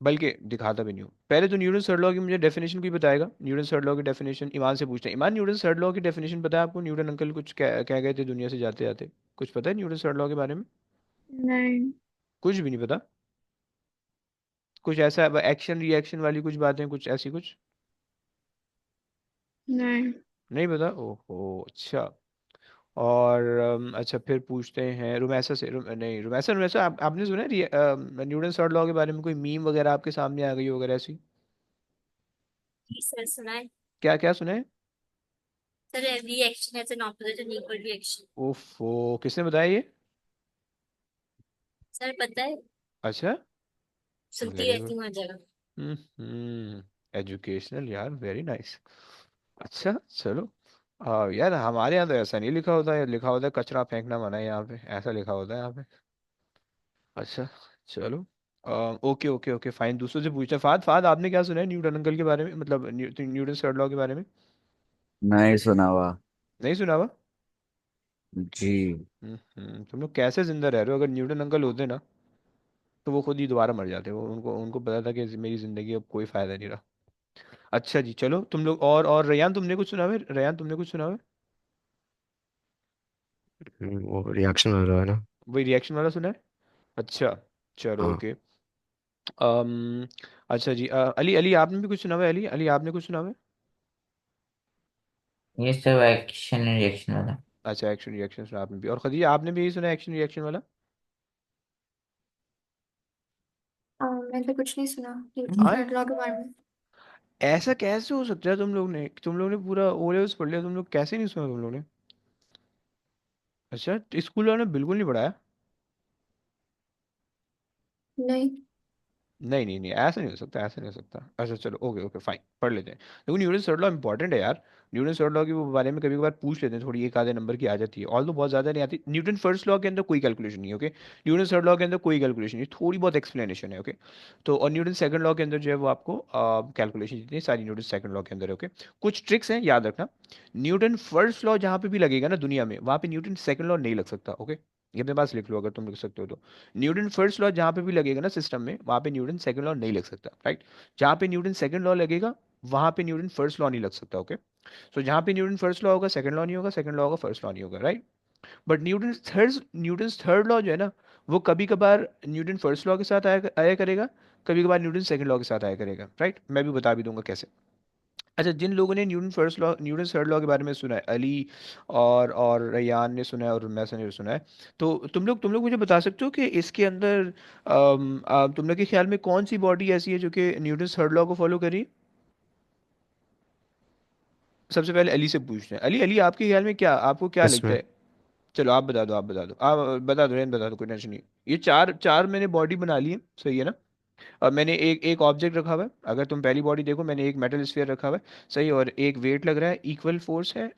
बल्कि दिखाता भी नहीं हूँ, पहले तो न्यूटन थर्ड लॉ की मुझे डेफिनेशन भी बताएगा। न्यूटन थर्ड लॉ की डेफिनेशन ईमान से पूछते हैं। ईमान, न्यूटन थर्ड लॉ की डेफिनेशन पता है आपको? न्यूटन अंकल कुछ कह गए थे दुनिया से जाते जाते, कुछ पता है न्यूटन थर्ड लॉ के बारे में? नहीं। कुछ भी नहीं पता? कुछ ऐसा एक्शन रिएक्शन वाली कुछ बातें, कुछ ऐसी कुछ नहीं। नहीं पता? ओहो, अच्छा। और अच्छा फिर पूछते हैं रुमैसा से, नहीं रुमैसा, आपने सुना है न्यूटन थर्ड लॉ के बारे में? कोई मीम वगैरह आपके सामने आ गई हो वगैरह ऐसी? जी सर, सुना है। क्या क्या सुना है? Sir, every action has an opposite and equal reaction. ओफो, किसने बताया ये? सर पता है, अच्छा, सुनती वेरी गुड। रहती हूँ हर जगह। हम्म, एजुकेशनल यार, वेरी नाइस। अच्छा चलो। यार हमारे यहाँ तो ऐसा नहीं लिखा होता है, लिखा होता है कचरा फेंकना मना है यहाँ पे, ऐसा लिखा होता है यहाँ पे। अच्छा चलो। ओके ओके ओके फाइन, दूसरों से पूछते हैं। फाद फाद आपने क्या सुना है न्यूटन अंकल के बारे में, मतलब न्यूटन थर्ड लॉ के बारे में? नहीं सुना हुआ। नहीं सुना हुआ? जी। तुम लोग कैसे जिंदा रह रहे हो? अगर न्यूटन अंकल होते ना तो वो खुद ही दोबारा मर जाते, वो उनको उनको पता था कि मेरी जिंदगी अब कोई फायदा नहीं रहा। अच्छा जी चलो, तुम लोग और रेयान तुमने कुछ सुना है? रेयान तुमने कुछ सुना है? वो रिएक्शन हो रहा है ना। वही रिएक्शन वाला सुना है? अच्छा चलो हाँ। ओके। अम अच्छा जी, अली अली आपने भी कुछ सुना हुआ है? अली अली आपने कुछ सुना हुआ है? ये सब एक्शन रिएक्शन वाला। अच्छा, एक्शन रिएक्शन सुना आपने भी, और खदीजा आपने भी यही सुना एक्शन रिएक्शन वाला? मैंने तो कुछ नहीं सुना आए, थर्ड लॉ के बारे में। ऐसा कैसे हो सकता है? तुम लोग ने पूरा ओ लेवल्स पढ़ लिया, तुम लोग कैसे नहीं सुना तुम लोग ने? अच्छा, स्कूल वालों ने बिल्कुल नहीं पढ़ाया? नहीं। नहीं नहीं नहीं, ऐसा नहीं हो सकता, ऐसा नहीं हो सकता। अच्छा चलो ओके ओके फाइन, पढ़ लेते हैं। देखो न्यूटन थर्ड लॉ इंपॉर्टेंट है यार। न्यूटन थर्ड लॉ के वो बारे में कभी कभार पूछ लेते हैं, थोड़ी एक आधे नंबर की आ जाती है, ऑल तो बहुत ज़्यादा नहीं आती। न्यूटन फर्स्ट लॉ के अंदर कोई कैलकुलेशन नहीं है, ओके। न्यूटन थर्ड लॉ के अंदर कोई कैलकुलेशन नहीं, थोड़ी बहुत एक्सप्लेनेशन है, ओके। तो और न्यूटन सेकंड लॉ के अंदर जो है वो आपको कैलकुलेशन जितनी है, सारी न्यूटन सेकंड लॉ के अंदर है, ओके। कुछ ट्रिक्स हैं, याद रखना। न्यूटन फर्स्ट लॉ जहाँ पे भी लगेगा ना दुनिया में, वहाँ पे न्यूटन सेकंड लॉ नहीं लग सकता, ओके। ये अपने पास लिख लो अगर तुम लिख सकते हो तो। न्यूटन फर्स्ट लॉ जहाँ पे भी लगेगा ना सिस्टम में, वहाँ पे न्यूटन सेकंड लॉ नहीं लग सकता, राइट। जहाँ पे न्यूटन सेकंड लॉ लगेगा, वहाँ पे न्यूटन फर्स्ट लॉ नहीं लग सकता, ओके। सो जहाँ पे न्यूटन फर्स्ट लॉ होगा सेकंड लॉ नहीं होगा, सेकंड लॉ होगा फर्स्ट लॉ नहीं होगा, right. But Newton third law जो है ना, वो कभी कभार न्यूटन फर्स्ट लॉ के साथ आया आया करेगा, कभी कभार न्यूटन सेकंड लॉ के साथ आया करेगा, राइट। मैं भी बता भी दूंगा कैसे। अच्छा, जिन लोगों ने न्यूटन थर्ड लॉ के बारे में सुना है, अली और रयान ने सुना है और मैसन ने सुना है, तो तुम लोग मुझे बता सकते हो कि इसके अंदर तुम लोग के ख्याल में कौन सी बॉडी ऐसी है जो कि न्यूटन थर्ड लॉ को फॉलो करी? सबसे पहले अली से पूछते हैं। अली अली आपके ख्याल में क्या, आपको क्या लगता इसमें है? चलो आप बता दो, आप बता दो, आप बता दो, रेन बता दो, कोई टेंशन नहीं। ये चार चार मैंने बॉडी बना ली है, सही है ना। अब मैंने एक एक ऑब्जेक्ट रखा हुआ है, अगर तुम पहली बॉडी देखो, मैंने एक मेटल स्फीयर रखा हुआ है, सही, और एक वेट लग रहा है, इक्वल फोर्स है,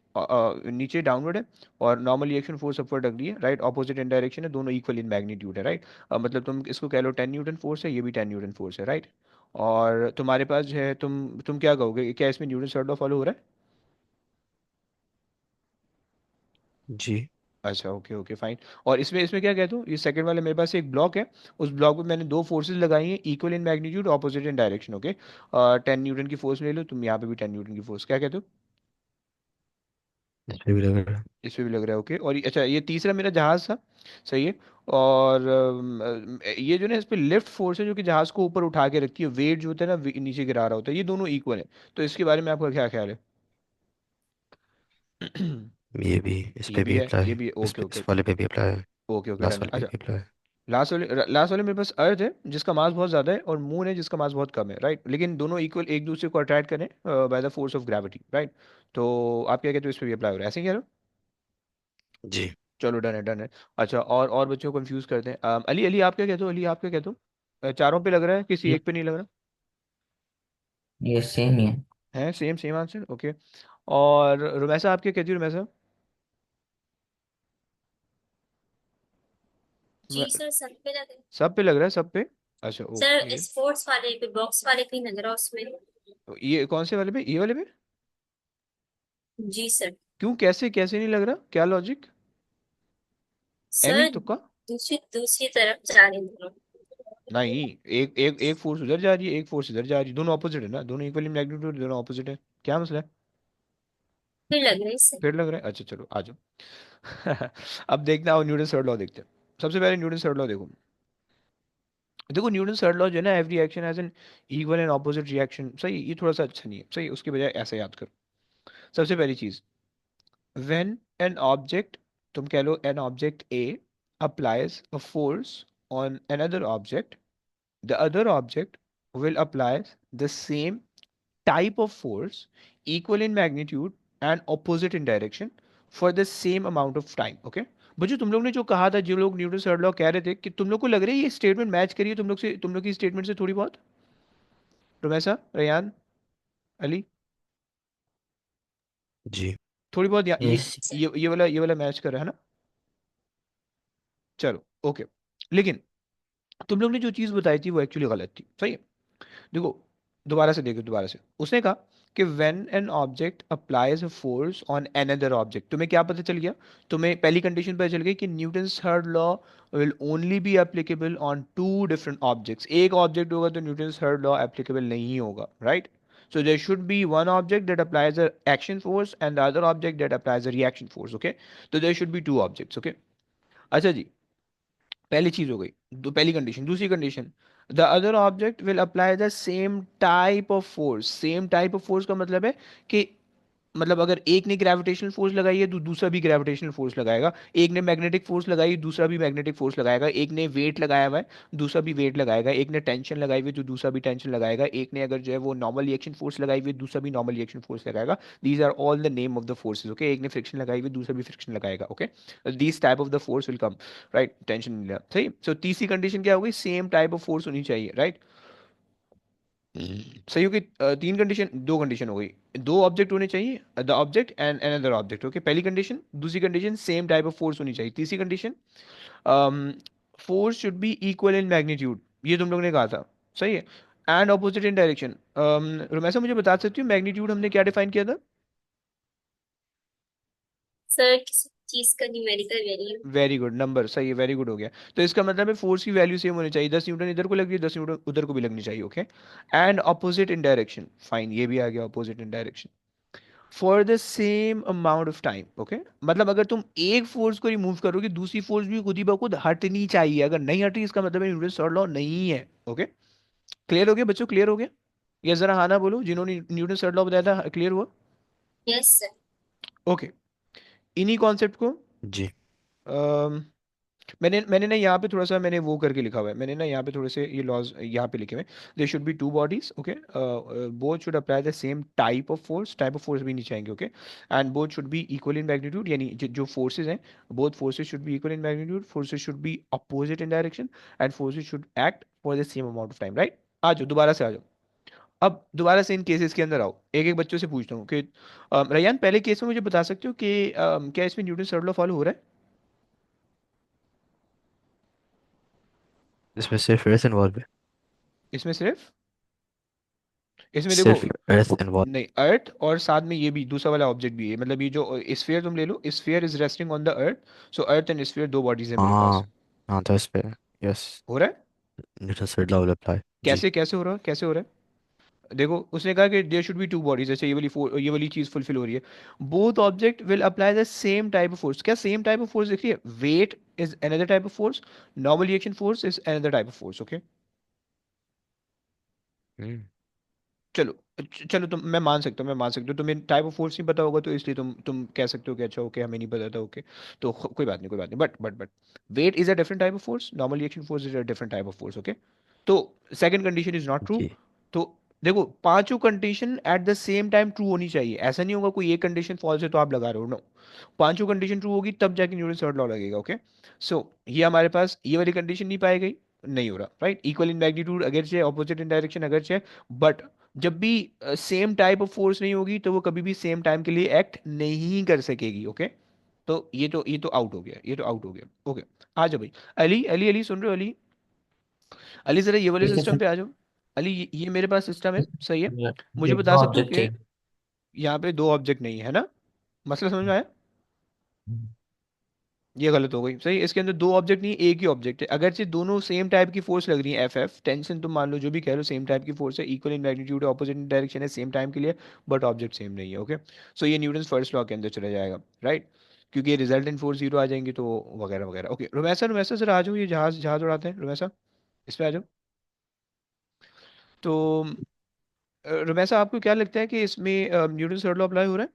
नीचे डाउनवर्ड है, और नॉर्मल रिएक्शन फोर्स अपवर्ड लग रही है, राइट, ऑपोजिट इन डायरेक्शन है, दोनों इक्वल इन मैग्नीट्यूड है, राइट। मतलब तुम इसको कह लो 10 न्यूटन फोर्स है, ये भी 10 न्यूटन फोर्स है, राइट। और तुम्हारे पास जो है, तुम क्या कहोगे, क्या इसमें न्यूटन थर्ड लॉ फॉलो हो रहा है? जी। अच्छा, ओके ओके फाइन। और इसमें इसमें क्या कहता हूँ, ये सेकंड वाले मेरे पास एक ब्लॉक है, उस ब्लॉक पे मैंने दो फोर्सेस लगाई हैं, equal in magnitude, opposite in direction, okay. 10 Newton की फोर्स ले लो तुम, यहाँ पे भी 10 न्यूटन की फोर्स, क्या कहते हो? इस पे भी लग रहा है। इस पे भी लग रहा है, ओके। और अच्छा, ये तीसरा मेरा जहाज था, सही है। और ये जो ना, इस पे लिफ्ट फोर्स है जो कि जहाज को ऊपर उठा के रखती है, वेट जो होता है ना नीचे गिरा रहा होता है, ये दोनों इक्वल है। तो इसके बारे में आपका क्या ख्याल है? ये भी इस ये पे भी भी है, अप्लाई ये है। भी है, ओके इस ओके। वाले पे भी अप्लाई है। ओके ओके लास्ट डन है, वाले पे अच्छा। भी अप्लाई है। लास्ट वाले मेरे पास अर्थ है जिसका मास बहुत ज़्यादा है, और मून है जिसका मास बहुत कम है, राइट। लेकिन दोनों इक्वल एक दूसरे को अट्रैक्ट करें by the force of gravity, right. तो आप क्या कहते हो, इस पे भी अप्लाई हो रहा है, ऐसे ही कह रहे हो? जी। चलो डन है, डन है। अच्छा, और बच्चों को कंफ्यूज करते हैं। अली, अली आप क्या कहते हो, अली आप क्या कहते हो? चारों पे लग रहा है, किसी ये एक पे नहीं लग रहा? ये सेम ही है। है सेम सेम आंसर, ओके। और रुमैसा आप क्या कहती हो, रुमैसा? जी रुमै- सर, सब पे लगे। सब पे लग रहा है, सब पे। अच्छा सर ओके। स्पोर्ट्स वाले पे, बॉक्स वाले पे नहीं लग रहा उसमें। ये कौन से वाले पे, ये वाले पे? जी सर। क्यों, कैसे कैसे नहीं लग रहा, क्या लॉजिक? एनी सर तुक्का? दूसरी दूसरी तरफ जा रहे हैं दोनों। नहीं, एक एक एक फोर्स उधर जा रही है, एक फोर्स इधर जा रही है, दोनों ऑपोजिट है ना, दोनों इक्वली मैग्नीट्यूड, दोनों ऑपोजिट है। क्या मसला है? फिर लग रहे हैं सर। फिर लग रहा है, अच्छा चलो आ जाओ। अब देखना, आओ न्यूटन थर्ड लॉ देखते हैं। सबसे पहले न्यूटन थर्ड लॉ देखो। देखो न्यूटन थर्ड लॉ जो है ना, every action has an equal and opposite reaction, सही, ये थोड़ा सा अच्छा नहीं है, सही, उसके बजाय ऐसे याद करो। सबसे पहली चीज, व्हेन एन ऑब्जेक्ट, तुम कह लो an object a applies a force on another object, the other object will apply the same type of force, equal in magnitude and opposite in direction, for the same amount of time, okay? बच्चों, तुम लोग ने जो कहा था, जो लोग Newton third law कह रहे थे, कि तुम लोग को लग रही है ये स्टेटमेंट मैच करिए तुम लोग से, तुम लोग की स्टेटमेंट से थोड़ी बहुत, रोमैसा, रेयान, अली, जी। थोड़ी बहुत यस। ये वाला मैच कर रहा है ना? चलो ओके। लेकिन तुम लोग ने जो चीज़ बताई थी वो एक्चुअली गलत थी, सही है। देखो, दोबारा से देखो, दोबारा से उसने कहा कि when an object applies a force on another object, तुम्हें क्या पता चल गया? तुम्हें पहली कंडीशन पता चल गई कि Newton's third law will only be applicable on two different objects. एक ऑब्जेक्ट होगा तो न्यूटन्स थर्ड लॉ एप्लीकेबल नहीं होगा, right. So there should be one object that applies a action force and the other object that applies a reaction force, okay? So there should be two objects, okay? अच्छा जी, पहली चीज हो गई, पहली condition. दूसरी condition, the other object will apply the same type of force. Same type of force का मतलब है कि, मतलब अगर एक ने ग्रेविटेशनल फोर्स लगाई है तो दूसरा भी ग्रेविटेशनल फोर्स लगाएगा, एक ने मैग्नेटिक फोर्स लगाई दूसरा भी मैग्नेटिक फोर्स लगाएगा, एक ने वेट लगाया हुआ है दूसरा भी वेट लगाएगा, एक ने टेंशन लगाई हुई है तो दूसरा भी टेंशन लगाएगा, एक ने अगर जो है वो नॉर्मल रिएक्शन फोर्स लगाई हुई है दूसरा भी नॉर्मल रिएक्शन फोर्स लगाएगा। These are all the name of the forces, okay. एक ने फ्रिक्शन लगाई हुई है दूसरा भी फ्रिक्शन लगाएगा, okay. These type of the force will come, right, tension नहीं लेना, सही। सो तीसरी कंडीशन क्या होगी, सेम टाइप ऑफ फोर्स होनी चाहिए, राइट। सही होगी। तीन कंडीशन, दो कंडीशन हो गई, दो ऑब्जेक्ट होने चाहिए, the object and another object, okay, पहली कंडीशन। दूसरी condition, same type of force होनी चाहिए। तीसरी condition, force should be equal in magnitude, ये तुम लोग ने कहा था, सही है। And opposite in direction. Romaisa मुझे बता सकती हूँ मैग्नीट्यूड हमने क्या डिफाइन किया था? सर किसी चीज का numerical value. Very good, number, सही है, वेरी गुड हो गया। तो इसका मतलब है फोर्स की वैल्यू सेम होनी चाहिए, 10 न्यूटन इधर को लग रही है 10 न्यूटन उधर को भी लगनी चाहिए, okay. And opposite in direction, fine, ये भी आ गया, opposite in direction, for the same amount of time, okay. मतलब अगर तुम एक फोर्स को रिमूव करोगे दूसरी फोर्स भी खुद ही बखुद हटनी चाहिए, अगर नहीं हटी इसका मतलब है न्यूटन थर्ड लॉ नहीं है, ओके। क्लियर हो गया बच्चों, क्लियर हो गया? या जरा हाँ ना बोलो जिन्होंने न्यूटन थर्ड लॉ बताया था, क्लियर हुआ? Yes sir. ओके। इन्हीं कॉन्सेप्ट को जी। मैंने ना यहाँ पे थोड़ा सा मैंने वो करके लिखा हुआ है, मैंने ना यहाँ पे थोड़े से ये लॉज यहाँ पे लिखे हुए हैं। There should be two bodies, okay, both should apply the same type of force भी नहीं चाहेंगे, okay. And both should be equal in magnitude, यानी जो फोर्सेज हैं, both forces should be equal in magnitude, forces should be opposite in direction, and forces should act for the same amount of time, right. आ जाओ, दोबारा से आ जाओ। अब दोबारा से इन केसेस के अंदर आओ, एक एक बच्चों से पूछता हूँ कि रैयान, पहले केस में मुझे बता सकते हो कि क्या इसमें न्यूटन थर्ड लॉ फॉलो हो रहा है? इसमें सिर्फ रेस इन्वॉल्व है। इसमें सिर्फ इसमें देखो, सिर्फ अर्थ एंड वाटर। नहीं, अर्थ और साथ में ये भी दूसरा वाला ऑब्जेक्ट भी है, मतलब ये जो स्फीयर तुम ले लो, sphere is resting on the earth, so earth and sphere दो बॉडीज है मेरे पास। हाँ हाँ, तो इस पे यस, हो रहा है? Newton third law will apply. जी। कैसे कैसे हो रहा है, कैसे हो रहा है? देखो उसने कहा कि there should be two bodies, अच्छा ये वाली चीज फुलफिल हो रही है। Both object will apply the same type of force. क्या सेम टाइप ऑफ फोर्स दिख रही है? Weight is another type of force, normal reaction force is another type of force, okay. Hmm. चलो, चलो तुम, मैं मान सकता हूँ, मैं मान सकता हूँ तुम्हें टाइप ऑफ फोर्स नहीं पता होगा, तो इसलिए तुम कह सकते हो कि अच्छा ओके हमें नहीं पता था, ओके। तो कोई बात नहीं, कोई बात नहीं, but weight is a different type of force, normal reaction force is a different type of force, okay. तो second condition is not true. जी। तो देखो, पांचों condition at the same time true होनी चाहिए, ऐसा नहीं होगा कोई एक कंडीशन फॉल्स है तो आप लगा रहे हो, नो। पांचों कंडीशन ट्रू होगी तब जाके न्यूटन थर्ड लॉ लगेगा, ओके। सो ये हमारे पास ये वाली कंडीशन नहीं पाई गई, नहीं हो रहा, राइट। इक्वल इन मैग्नीट्यूड अगरचे, ऑपोजिट इन डायरेक्शन अगरचे, बट जब भी सेम टाइप ऑफ फोर्स नहीं होगी तो वो कभी भी सेम टाइम के लिए एक्ट नहीं कर सकेगी, ओके। तो ये तो आउट हो गया, ये तो आउट हो गया, ओके। आ जाओ भाई। अली अली अली सुन रहे हो अली? अली जरा ये वाले ठीक है सिस्टम सर। पे आ जाओ। अली ये मेरे पास सिस्टम है, सही है। मुझे ये बता दो सकते हो ऑब्जेक्ट कि चाहिए। यहाँ पे दो ऑब्जेक्ट नहीं है ना? मसला समझ में आया? ये गलत हो गई, सही। इसके अंदर दो ऑब्जेक्ट नहीं, एक ही ऑब्जेक्ट है, अगरचे दोनों सेम टाइप की फोर्स लग रही है, एफ एफ टेंशन तुम मान लो, जो भी कह लो, सेम टाइप की फोर्स है, equal in magnitude, opposite in direction है सेम टाइम के लिए, बट ऑब्जेक्ट सेम नहीं है, ओके। सो ये न्यूटन फर्स्ट लॉ के अंदर चला जाएगा, राइट। क्योंकि रिजल्टेंट फोर्स जीरो आ जाएंगी तो वगैरह वगैरह, ओके। रुमैसा, रुमैसा जरा आ जाओ, ये जहाज जहाज उड़ाते हैं रुमैसा, इस पे आ जाओ। तो रुमैसा, आपको क्या लगता है कि इसमें न्यूटन थर्ड लॉ अप्लाई हो रहा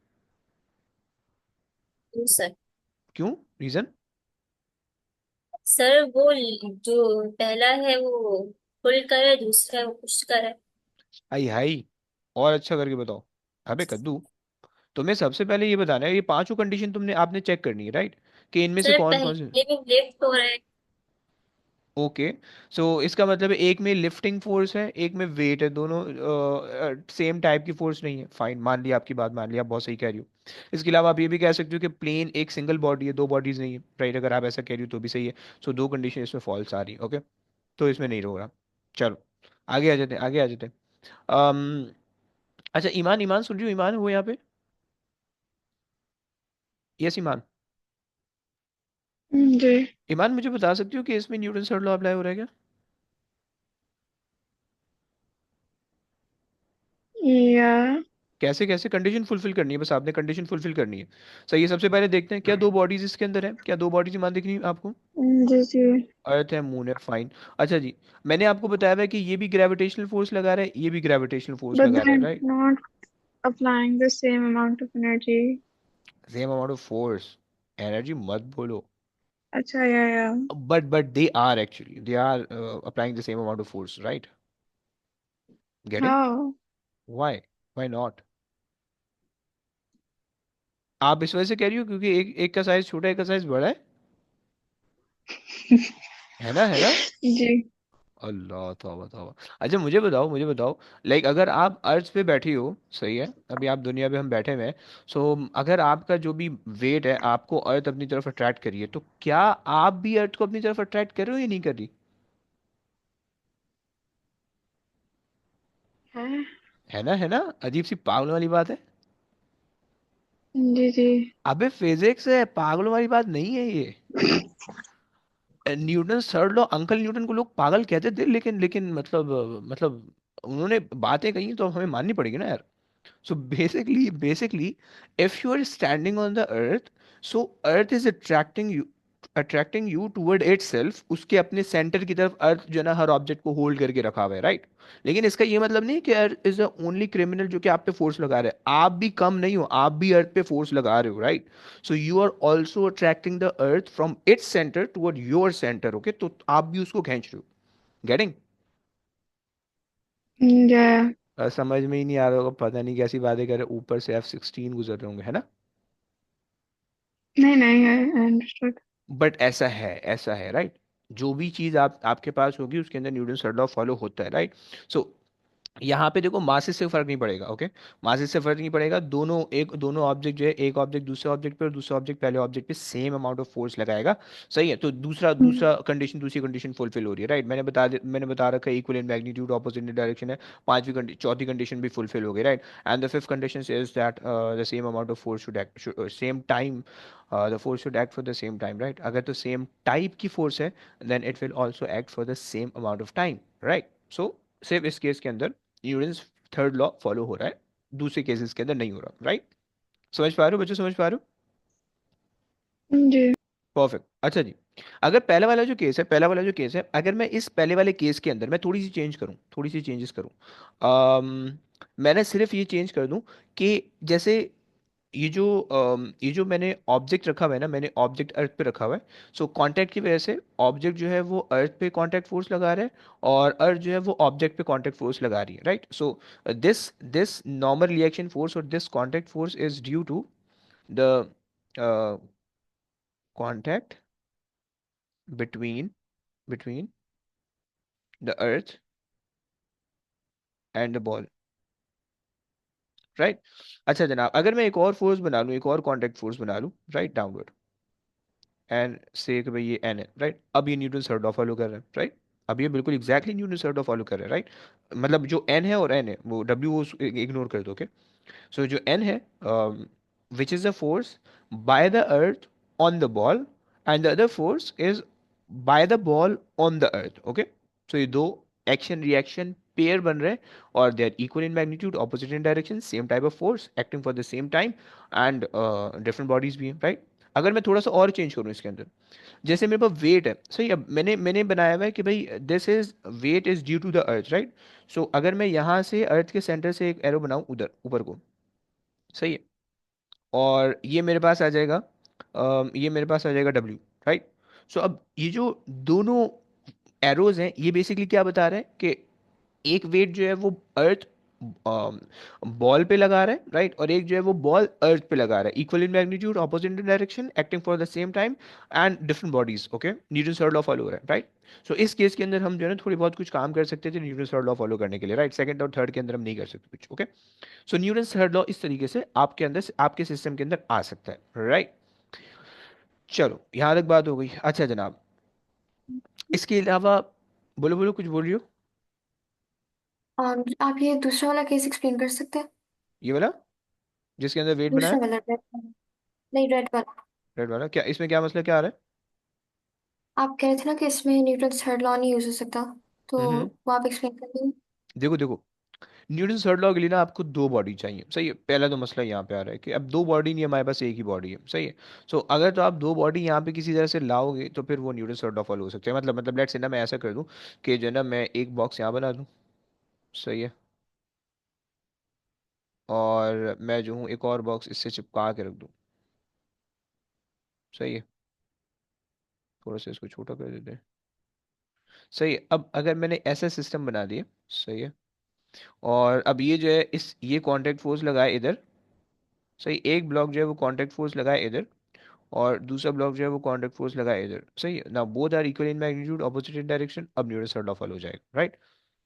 है? सर। क्यों, रीजन? सर वो जो पहला है वो फुल कर है, दूसरा है वो पुश कर है। आई हाई, और अच्छा करके बताओ। अबे कद्दू, तुम्हें सबसे पहले ये बताना है, ये पांचों कंडीशन तुमने आपने चेक करनी है, राइट, कि इनमें से सर कौन कौन से। पहले में लिफ्ट हो रहा है। ओके। सो इसका मतलब है एक में लिफ्टिंग फोर्स है, एक में वेट है, दोनों सेम टाइप की फोर्स नहीं है, फाइन, मान लिया आपकी बात, मान लिया, आप बहुत सही कह रही हो। इसके अलावा आप ये भी कह सकते हो कि प्लेन एक सिंगल बॉडी है, दो बॉडीज नहीं है, राइट, अगर आप ऐसा कह रही हो तो भी सही है। सो दो कंडीशन इसमें फॉल्स आ रही है, ओके। तो इसमें नहीं होगा। चलो आगे आ जाते हैं, आगे आ जाते हैं। अम, अच्छा, ईमान, ईमान सुन रही हो? ईमान वो यहाँ पे, यस ईमान। जी। ईमान, मुझे बता सकती हो कि इसमें न्यूटन थर्ड लॉ अप्लाई हो रहा है क्या? या कैसे कैसे कंडीशन फुलफिल करनी है, बस आपने कंडीशन फुलफिल करनी है। सही है, सबसे पहले देखते हैं क्या दो बॉडीज इसके अंदर है, क्या दो बॉडीज ईमान दिख रही है आपको? जी जी। अर्थ है, मून है, फाइन। अच्छा जी, मैंने आपको बताया था कि ये भी ग्रेविटेशनल फोर्स लगा रहा है, ये भी ग्रेविटेशनल फोर्स But लगा रहा है, they're right. not applying the same amount of energy. Same amount of force, energy मत बोलो। अच्छा, या but they are actually, they are applying the same amount of force, right. Getting? how? Why, why not? आप इस वजह से कह रही हो क्योंकि एक एक का साइज छोटा है, एक का साइज बड़ा है ना, है ना? जी। अल्लाह, तौबा तौबा। अच्छा मुझे बताओ, मुझे बताओ, लाइक अगर आप अर्थ पे बैठी हो, सही है, अभी आप दुनिया पे हम बैठे हुए हैं, सो अगर आपका जो भी वेट है आपको अर्थ अपनी तरफ अट्रैक्ट करिए, तो क्या आप भी अर्थ को अपनी तरफ अट्रैक्ट कर रहे हो या नहीं कर रही? है। है ना, अजीब सी पागलों वाली बात है। जी जी। अबे फिजिक्स है, पागलों वाली बात नहीं है ये। Newton third law, uncle Newton को लोग पागल कहते थे, लेकिन लेकिन मतलब उन्होंने बातें कही तो हमें माननी पड़ेगी ना यार। So basically, if you are standing on the earth, so earth is attracting you toward itself, उसके अपने सेंटर की तरफ अर्थ जो है ना हर ऑब्जेक्ट को होल्ड करके रखा हुआ है, राइट। लेकिन इसका ये मतलब नहीं कि earth is the only criminal जो कि आप पे फोर्स लगा रहा है, आप भी कम नहीं हो, आप भी अर्थ पे फोर्स लगा रहे हो, right. So you are also attracting the earth from its centre toward your centre, okay, तो आप भी उसको खींच रहे हो। गेटिंग? या समझ में ही नहीं आ रहा होगा, पता नहीं कैसी बातें कर रहे हो, ऊपर से F16 गुजर रहे होंगे, है ना? नहीं नहीं, I understood. बट ऐसा है, ऐसा है, राइट। जो भी चीज आप आपके पास होगी उसके अंदर न्यूटन थर्ड लॉ फॉलो होता है, राइट। सो यहाँ पे देखो मासेस से फर्क नहीं पड़ेगा, ओके। मासेस से फर्क नहीं पड़ेगा, दोनों ऑब्जेक्ट जो है, एक ऑब्जेक्ट दूसरे ऑब्जेक्ट पे और दूसरा ऑब्जेक्ट पहले ऑब्जेक्ट पे सेम अमाउंट ऑफ फोर्स लगाएगा। सही है, तो दूसरा दूसरा कंडीशन दूसरी कंडीशन फुलफिल हो रही है, राइट। मैंने बता रखा है equal in magnitude opposite in direction है। चौथी कंडीशन भी फुलफिल हो गई, right. And the fifth condition is that the same amount of force should act same time, the force should act for the same time, right. अगर तो same type की force है then it will also act for the same amount of time, right. So सिर्फ इस case के अंदर Newton's third law follow हो रहा है, दूसरे केसेस के अंदर नहीं हो रहा, राइट। समझ पा रहे हो बच्चों, समझ पा रहे हो? जी। परफेक्ट। अच्छा जी, अगर पहला वाला जो केस है अगर मैं इस पहले वाले केस के अंदर मैं थोड़ी सी चेंज करूं, थोड़ी सी चेंजेस करूं, मैंने सिर्फ ये चेंज कर दूं कि जैसे ये जो मैंने ऑब्जेक्ट रखा हुआ है ना, मैंने ऑब्जेक्ट अर्थ पे रखा हुआ है। सो कांटेक्ट की वजह से ऑब्जेक्ट जो है वो अर्थ पे कांटेक्ट फोर्स लगा रहा है, और अर्थ जो है वो ऑब्जेक्ट पे कांटेक्ट फोर्स लगा रही है, right. So this this normal reaction force और this contact force is due to the contact between the earth and the ball, right. अच्छा जनाब, अगर मैं एक और फोर्स बना लूँ, एक और कांटेक्ट फोर्स बना लूँ, राइट, डाउनवर्ड, एंड से कि भाई ये एन है, राइट। अब ये न्यूटन थर्ड लॉ फॉलो कर रहा है, राइट। अब ये बिल्कुल exactly Newton third law follow कर रहा है, राइट। मतलब जो एन है और एन है वो डब्ल्यू इग्नोर कर दो, ओके। सो जो n है, which is the force by the earth on the ball, and the other force is by the ball on the earth, okay। so ये दो एक्शन रिएक्शन पेयर बन रहे हैं, और they are equal in magnitude opposite in direction, same type of force acting for the same time, and different bodies भी हैं, right. अगर मैं थोड़ा सा और चेंज करूँ इसके अंदर, जैसे मेरे पास वेट है, सही। अब मैंने बनाया हुआ है कि भाई this is weight is due to the earth, right. So अगर मैं यहाँ से अर्थ के सेंटर से एक एरो बनाऊँ उधर ऊपर को, सही है, और ये मेरे पास आ जाएगा, ये मेरे पास आ जाएगा डब्ल्यू, राइट। सो अब ये जो दोनों एरोज हैं ये बेसिकली क्या बता रहे हैं कि एक वेट जो है वो अर्थ बॉल पे लगा रहा है, राइट, और एक जो है वो बॉल अर्थ पे लगा रहा है, equal in magnitude opposite in direction acting for the same time, and different bodies, okay. Newton third law follow हो रहा है, राइट। सो इस केस के अंदर हम जो है ना थोड़ी बहुत कुछ काम कर सकते थे न्यूटन थर्ड लॉ फॉलो करने के लिए, राइट। सेकंड और थर्ड के अंदर हम नहीं कर सकते कुछ, ओके। सो न्यूटन थर्ड लॉ इस तरीके से आपके अंदर आपके सिस्टम के अंदर आ सकता है, राइट। चलो यहाँ तक बात हो गई। अच्छा जनाब, इसके अलावा बोलो बोलो, कुछ बोल रही हो? आप ये दूसरा वाला केस एक्सप्लेन कर सकते हैं? ये वाला जिसके अंदर वेट बना है, दूसरा वाला रेड वाला, नहीं रेड वाला। रेड वाला, क्या इसमें क्या मसला क्या आ रहा आप कह रहे थे ना कि इसमें न्यूटन थर्ड लॉ नहीं यूज हो सकता, तो है? वो आप एक्सप्लेन कर देंगे? देखो देखो, न्यूटन थर्ड लॉ के लिए ना आपको दो बॉडी चाहिए, सही है। पहला तो मसला यहाँ पे आ रहा है कि अब दो बॉडी नहीं है हमारे पास, एक ही बॉडी है, सही है। सो अगर तो आप दो बॉडी यहाँ पे किसी तरह से लाओगे तो फिर वो न्यूटन थर्ड लॉ फॉलो हो सकते हैं। मतलब लेट्स से ना मैं ऐसा कर दूँ कि जो है ना मैं एक बॉक्स यहाँ बना दूँ, सही है, और मैं जो हूँ एक और बॉक्स इससे चिपका के रख दूँ, सही है। थोड़ा सा इसको छोटा कर देते हैं, सही है। अब अगर मैंने ऐसा सिस्टम बना दिया, सही है, और अब ये जो है इस ये कांटेक्ट फोर्स लगाए इधर, सही। एक ब्लॉक जो है वो कांटेक्ट फोर्स लगाए इधर, और दूसरा ब्लॉक जो है वो कांटेक्ट फोर्स लगाए इधर, सही है ना। Both are equal in magnitude opposite in direction. अब न्यूटन थर्ड लॉ फॉलो हो जाएगा, राइट।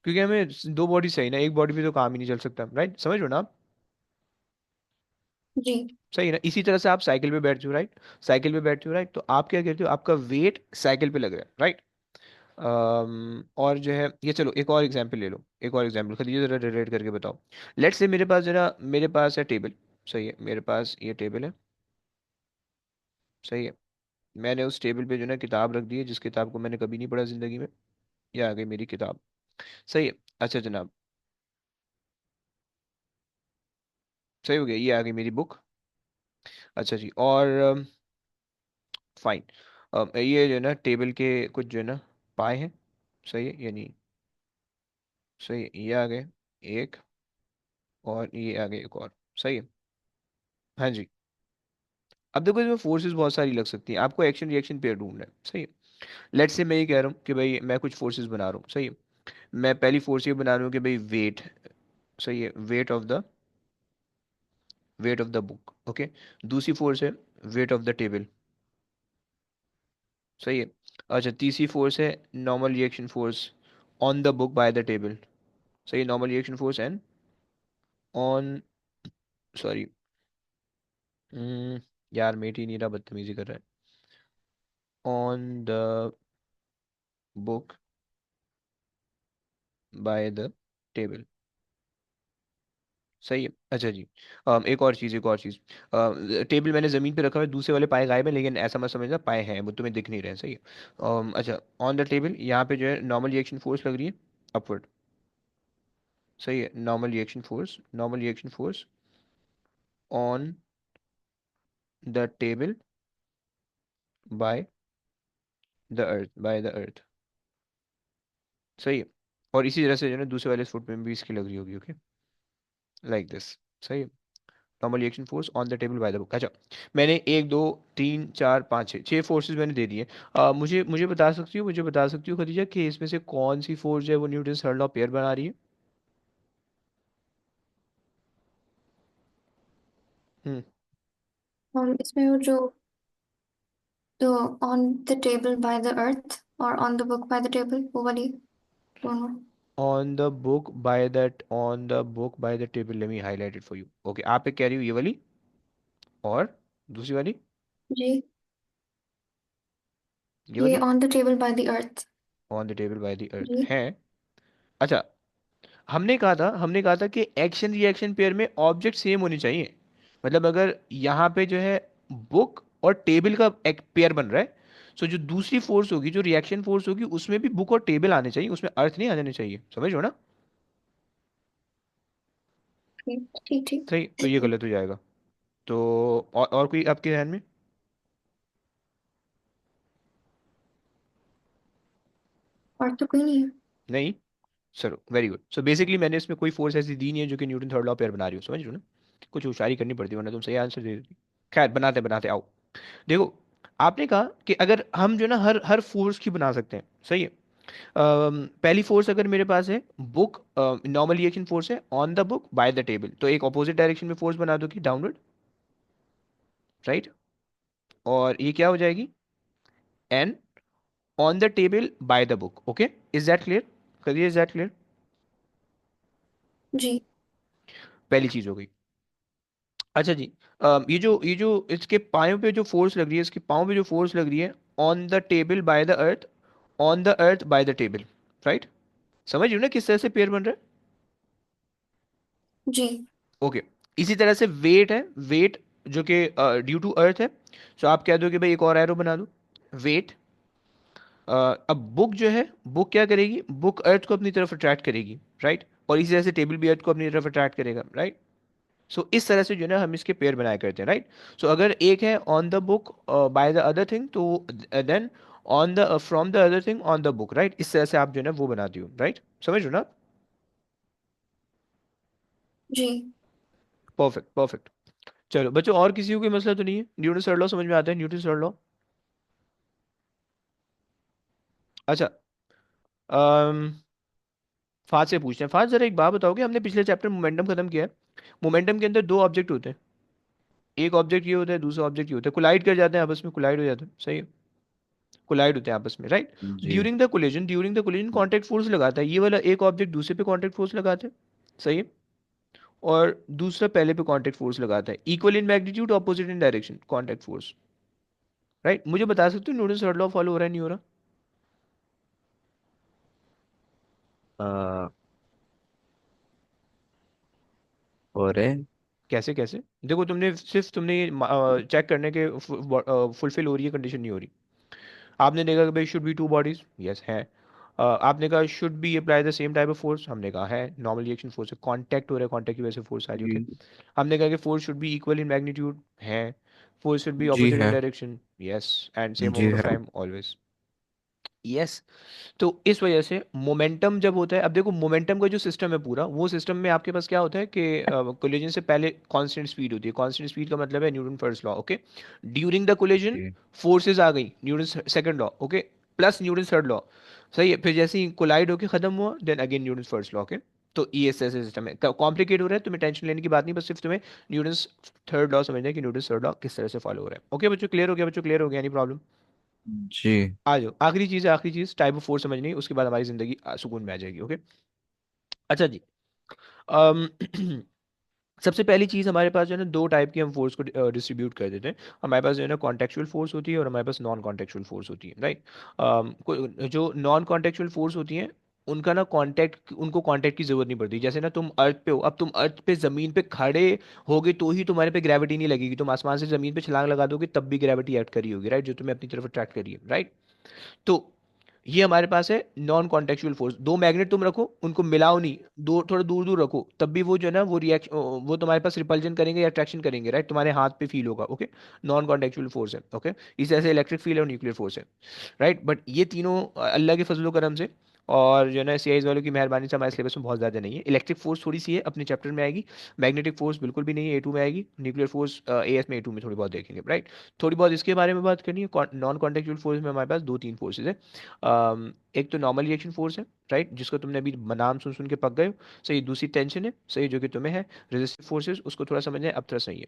क्योंकि हमें दो बॉडी सही ना, एक बॉडी पे तो काम ही नहीं चल सकता, राइट। समझ लो ना आप? जी। सही है ना। इसी तरह से आप साइकिल पे बैठते हो, राइट। साइकिल पे बैठते हो, राइट, तो आप क्या करते हो, आपका वेट साइकिल पे लग रहा है, राइट। और जो है ये, चलो एक और एग्जांपल ले लो, एक और एग्जांपल खुद ये जरा रिलेट करके बताओ। लेट्स से मेरे पास जरा, मेरे पास है टेबल, सही है, मेरे पास ये टेबल है, सही है। मैंने उस टेबल पे जो है ना किताब रख दी है, जिस किताब को मैंने कभी नहीं पढ़ा जिंदगी में। ये आ गई मेरी किताब, सही है। अच्छा जनाब, सही हो गया, ये आ गई मेरी बुक। अच्छा जी, और फाइन, ये जो है ना टेबल के कुछ जो है ना पाए हैं, सही है, यानी सही है, ये आ गए एक, और ये आ गए एक और, सही है। हाँ जी। अब देखो इसमें फोर्सेस बहुत सारी लग सकती हैं, आपको एक्शन रिएक्शन पेयर ढूंढना है, सही है। लेट्स से मैं ये कह रहा हूँ कि भाई मैं कुछ फोर्सेस बना रहा हूँ, सही है। मैं पहली फोर्स ये बना रहा हूँ कि भाई वेट, सही है, weight of the book, okay. दूसरी फोर्स है वेट ऑफ द टेबल, सही है। अच्छा, तीसरी फोर्स है normal reaction force on the book by the table, सही, normal reaction force an on, sorry, यार मेट ही नहीं रहा, बदतमीजी कर रहा है, on the book by the table. सही है। अच्छा जी, एक और चीज़, एक और चीज़, टेबल मैंने ज़मीन पे रखा हुआ है, दूसरे वाले पाए गायब है, लेकिन ऐसा मत समझना पाए हैं, वो तुम्हें दिख नहीं रहे हैं। सही है। अच्छा, ऑन द टेबल यहाँ पे जो है नॉर्मल रिएक्शन फोर्स लग रही है अपवर्ड। सही है, normal reaction force, normal reaction force on the table by the earth, bye the अर्थ। सही है। और इसी तरह से जो है ना दूसरे वाले फुट में भी इसकी लग रही होगी। Okay, like this. सही है, normal reaction force on the table by the book. अच्छा, मैंने एक दो तीन चार पाँच छः छः फोर्सेस मैंने दे दिए। मुझे मुझे बता सकती हो, मुझे बता सकती हो खदीजा कि इसमें से कौन सी फोर्स है वो न्यूटन थर्ड लॉ पेयर बना रही है? हम्म। और इसमें वो जो on the table by the earth और on the book by the table, वो वाली दोनों। On the book by that, on the book by the table, let me highlight it for you. Okay, आप एक कह रही हो ये वाली, और दूसरी वाली जी, ये ये वाली, on the table by the earth. On the table by the earth जी। है। अच्छा, हमने कहा था कि एक्शन रिएक्शन पेयर में ऑब्जेक्ट सेम होनी चाहिए। मतलब अगर यहाँ पे जो है बुक और टेबल का एक पेयर बन रहा है, सो जो दूसरी फोर्स होगी, जो रिएक्शन फोर्स होगी, उसमें भी बुक और टेबल आने चाहिए, उसमें अर्थ नहीं आ जाने चाहिए। समझ हो ना? ठीक ठीक ठीक। सही, तो ये गलत हो जाएगा। तो और कोई आपके ध्यान में? और तो कोई नहीं है। नहीं, चलो वेरी गुड। सो बेसिकली मैंने इसमें कोई फोर्स ऐसी दी नहीं है जो कि न्यूटन थर्ड लॉ पेयर बना रही हो। समझ रहे हो ना? कुछ होशियारी करनी पड़ती है, वरना तुम सही आंसर दे देती। खैर, बनाते बनाते आओ। देखो, आपने कहा कि अगर हम जो ना हर हर फोर्स की बना सकते हैं। सही है। पहली फोर्स अगर मेरे पास है बुक, नॉर्मल रिएक्शन फोर्स है on the book by the table, तो एक ऑपोजिट डायरेक्शन में फोर्स बना दो कि डाउनवर्ड, राइट? और ये क्या हो जाएगी? An on the table by the book. Okay, is that clear? करिए, इज दैट क्लियर? जी। पहली चीज हो गई। अच्छा जी, ये जो इसके पायों पे जो फोर्स लग रही है, इसके पाँव पे जो फोर्स लग रही है, on the table by the earth, on the earth by the table, right? समझ रही हो ना किस तरह से पेयर बन रहा है? जी। ओके, इसी तरह से वेट है, वेट जो कि ड्यू टू अर्थ है, सो आप कह दो कि भाई एक और एरो बना दो, वेट। अब बुक जो है, बुक क्या करेगी? बुक अर्थ को अपनी तरफ अट्रैक्ट करेगी, राइट? और इसी तरह से टेबल भी अर्थ को अपनी तरफ अट्रैक्ट करेगा, राइट? सो इस तरह से जो है ना हम इसके पेयर बनाया करते हैं, राइट? सो अगर एक है on the book by the other thing, तो then on the from the other thing on the book, right? इस तरह से आप जो है ना वो बनाती हो, राइट? समझ रहे हो ना? जी। Perfect, perfect. चलो बच्चों, और किसी को कोई मसला तो नहीं है? न्यूटन थर्ड लॉ समझ में आता है? Newton third law. अच्छा, अम, फाज से पूछते हैं। फाज, जरा एक बात बताओगे, हमने पिछले चैप्टर मोमेंटम खत्म किया है। मोमेंटम के अंदर दो ऑब्जेक्ट होते हैं, एक ऑब्जेक्ट ये होता है, दूसरा ऑब्जेक्ट ये होता है, कोलाइड कर जाते हैं आपस में, कोलाइड हो जाते हैं। सही है, कोलाइड होते हैं आपस में, राइट? जी during the collision contact force लगाता है ये वाला एक ऑब्जेक्ट, दूसरे पे कांटेक्ट फोर्स लगाता है। सही है। और दूसरा पहले पे कांटेक्ट फोर्स लगाता है, equal in magnitude, opposite in direction, contact force, right? मुझे बता सकते हो न्यूटन थर्ड लॉ फॉलो हो रहा है नहीं हो रहा? आ, और है। कैसे कैसे? देखो, तुमने सिर्फ तुमने चेक करने के फुलफिल हो रही है, कंडीशन नहीं हो रही। आपने देखा कि भाई should be two bodies, yes है। आपने कहा should be apply the same type of force, हमने कहा है। नॉर्मल रिएक्शन फोर्स है, कांटेक्ट हो रहा है, कांटेक्ट की वजह से फोर्स आ रही है। ओके, जी हमने कहा कि force should be equal in magnitude, है। फोर्स शुड बी जी ऑपोजिट इन है। Direction, yes. एंड सेम जी अमाउंट ऑफ है। Time always, yes. तो इस वजह से मोमेंटम जब होता है, अब देखो मोमेंटम का जो सिस्टम है पूरा, वो सिस्टम में आपके पास क्या होता है कि कोलिजन से पहले कांस्टेंट स्पीड होती है। कांस्टेंट स्पीड का मतलब है Newton first law. Okay, during the collision जी फोर्सेस आ गई, Newton second law, okay, plus Newton third law. सही है, फिर जैसे ही कोलाइड होके खत्म हुआ, then again Newton first law. Okay, तो ये ऐसे सिस्टम है। कॉम्प्लिकेट हो रहा है, तुम्हें टेंशन लेने की बात नहीं, बस सिर्फ तुम्हें न्यूटन थर्ड लॉ समझना है कि न्यूटन थर्ड लॉ किस तरह से फॉलो हो रहा है। ओके बच्चों, क्लियर हो गया? बच्चों क्लियर हो गया? Any problem? जी। आ जाओ, आखिरी चीज है, आखिरी चीज, टाइप ऑफ फोर्स समझनी है, उसके बाद हमारी जिंदगी सुकून में आ जाएगी। ओके, अच्छा जी। अम, सबसे पहली चीज़ हमारे पास जो है ना दो टाइप की हम फोर्स को डिस्ट्रीब्यूट कर देते हैं। हमारे पास जो है ना कॉन्टेक्चुअल फोर्स होती है और हमारे पास नॉन कॉन्टेक्चुअल फोर्स होती है, राइट। जो नॉन कॉन्टेक्चुअल फोर्स होती हैं उनका ना कांटेक्ट की जरूरत नहीं पड़ती। जैसे ना तुम अर्थ पे हो, अब तुम अर्थ पे जमीन पे खड़े होगे तो ही तुम्हारे पे ग्रेविटी नहीं लगेगी। तुम आसमान से जमीन पे छलांग लगा दोगे तब भी ग्रेविटी एक्ट करी होगी, राइट, जो तुम्हें अपनी तरफ अट्रैक्ट करी है, राइट। तो ये हमारे पास है नॉन कॉन्टेक्चुअल फोर्स। दो मैग्नेट तुम रखो, उनको मिलाओ नहीं, दो थोड़ा दूर दूर रखो, तब भी वो जो है ना वो रिएक्शन, वो तुम्हारे पास रिपल्जन करेंगे या अट्रैक्शन करेंगे, राइट, तुम्हारे हाथ पे फील होगा, ओके। नॉन कॉन्टेक्चुअल फोर्स है, ओके। इस तरह से इलेक्ट्रिक फील्ड और न्यूक्लियर फोर्स है, राइट। बट ये तीनों अल्लाह के फजलो करम से और जो है ना सीआईज वालों की मेहरबानी से हमारे सिलेबस में बहुत ज़्यादा नहीं है। इलेक्ट्रिक फोर्स थोड़ी सी है, अपने चैप्टर में आएगी। मैग्नेटिक फोर्स बिल्कुल भी नहीं है, ए टू में आएगी। न्यूक्लियर फोर्स एएस में, ए टू में थोड़ी बहुत देखेंगे, राइट। थोड़ी बहुत इसके बारे में बात करनी है। नॉन कॉन्टेक्चुअल फोर्स में हमारे पास दो तीन फोर्सेज है। एक तो नॉर्मल रिएक्शन फोर्स है, राइट, जिसको तुमने अभी नाम सुन सुन के पक गए हो, सही। दूसरी टेंशन है, सही, जो कि तुम्हें है। रेजिस्टिव फोर्सेस, उसको थोड़ा समझना है, अब थोड़ा सही है,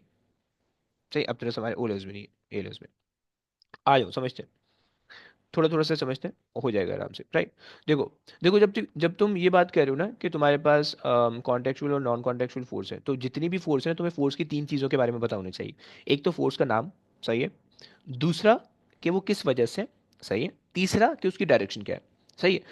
सही। अब थोड़ा हमारे ओ लेवल्स में नहीं है, ए लेवल्स में आ जाओ, समझते हैं। थोड़ा थोड़ा सा समझते हैं, हो जाएगा आराम से, राइट। देखो, देखो, जब तुम ये बात कह रहे हो ना कि तुम्हारे पास कॉन्टेक्चुअल और नॉन कॉन्टेक्चुअल फोर्स है, तो जितनी भी फोर्स है ना तुम्हें फोर्स की तीन चीज़ों के बारे में पता होना चाहिए। एक तो फोर्स का नाम, सही है। दूसरा कि वो किस वजह से, सही है। तीसरा कि उसकी डायरेक्शन क्या है, सही है।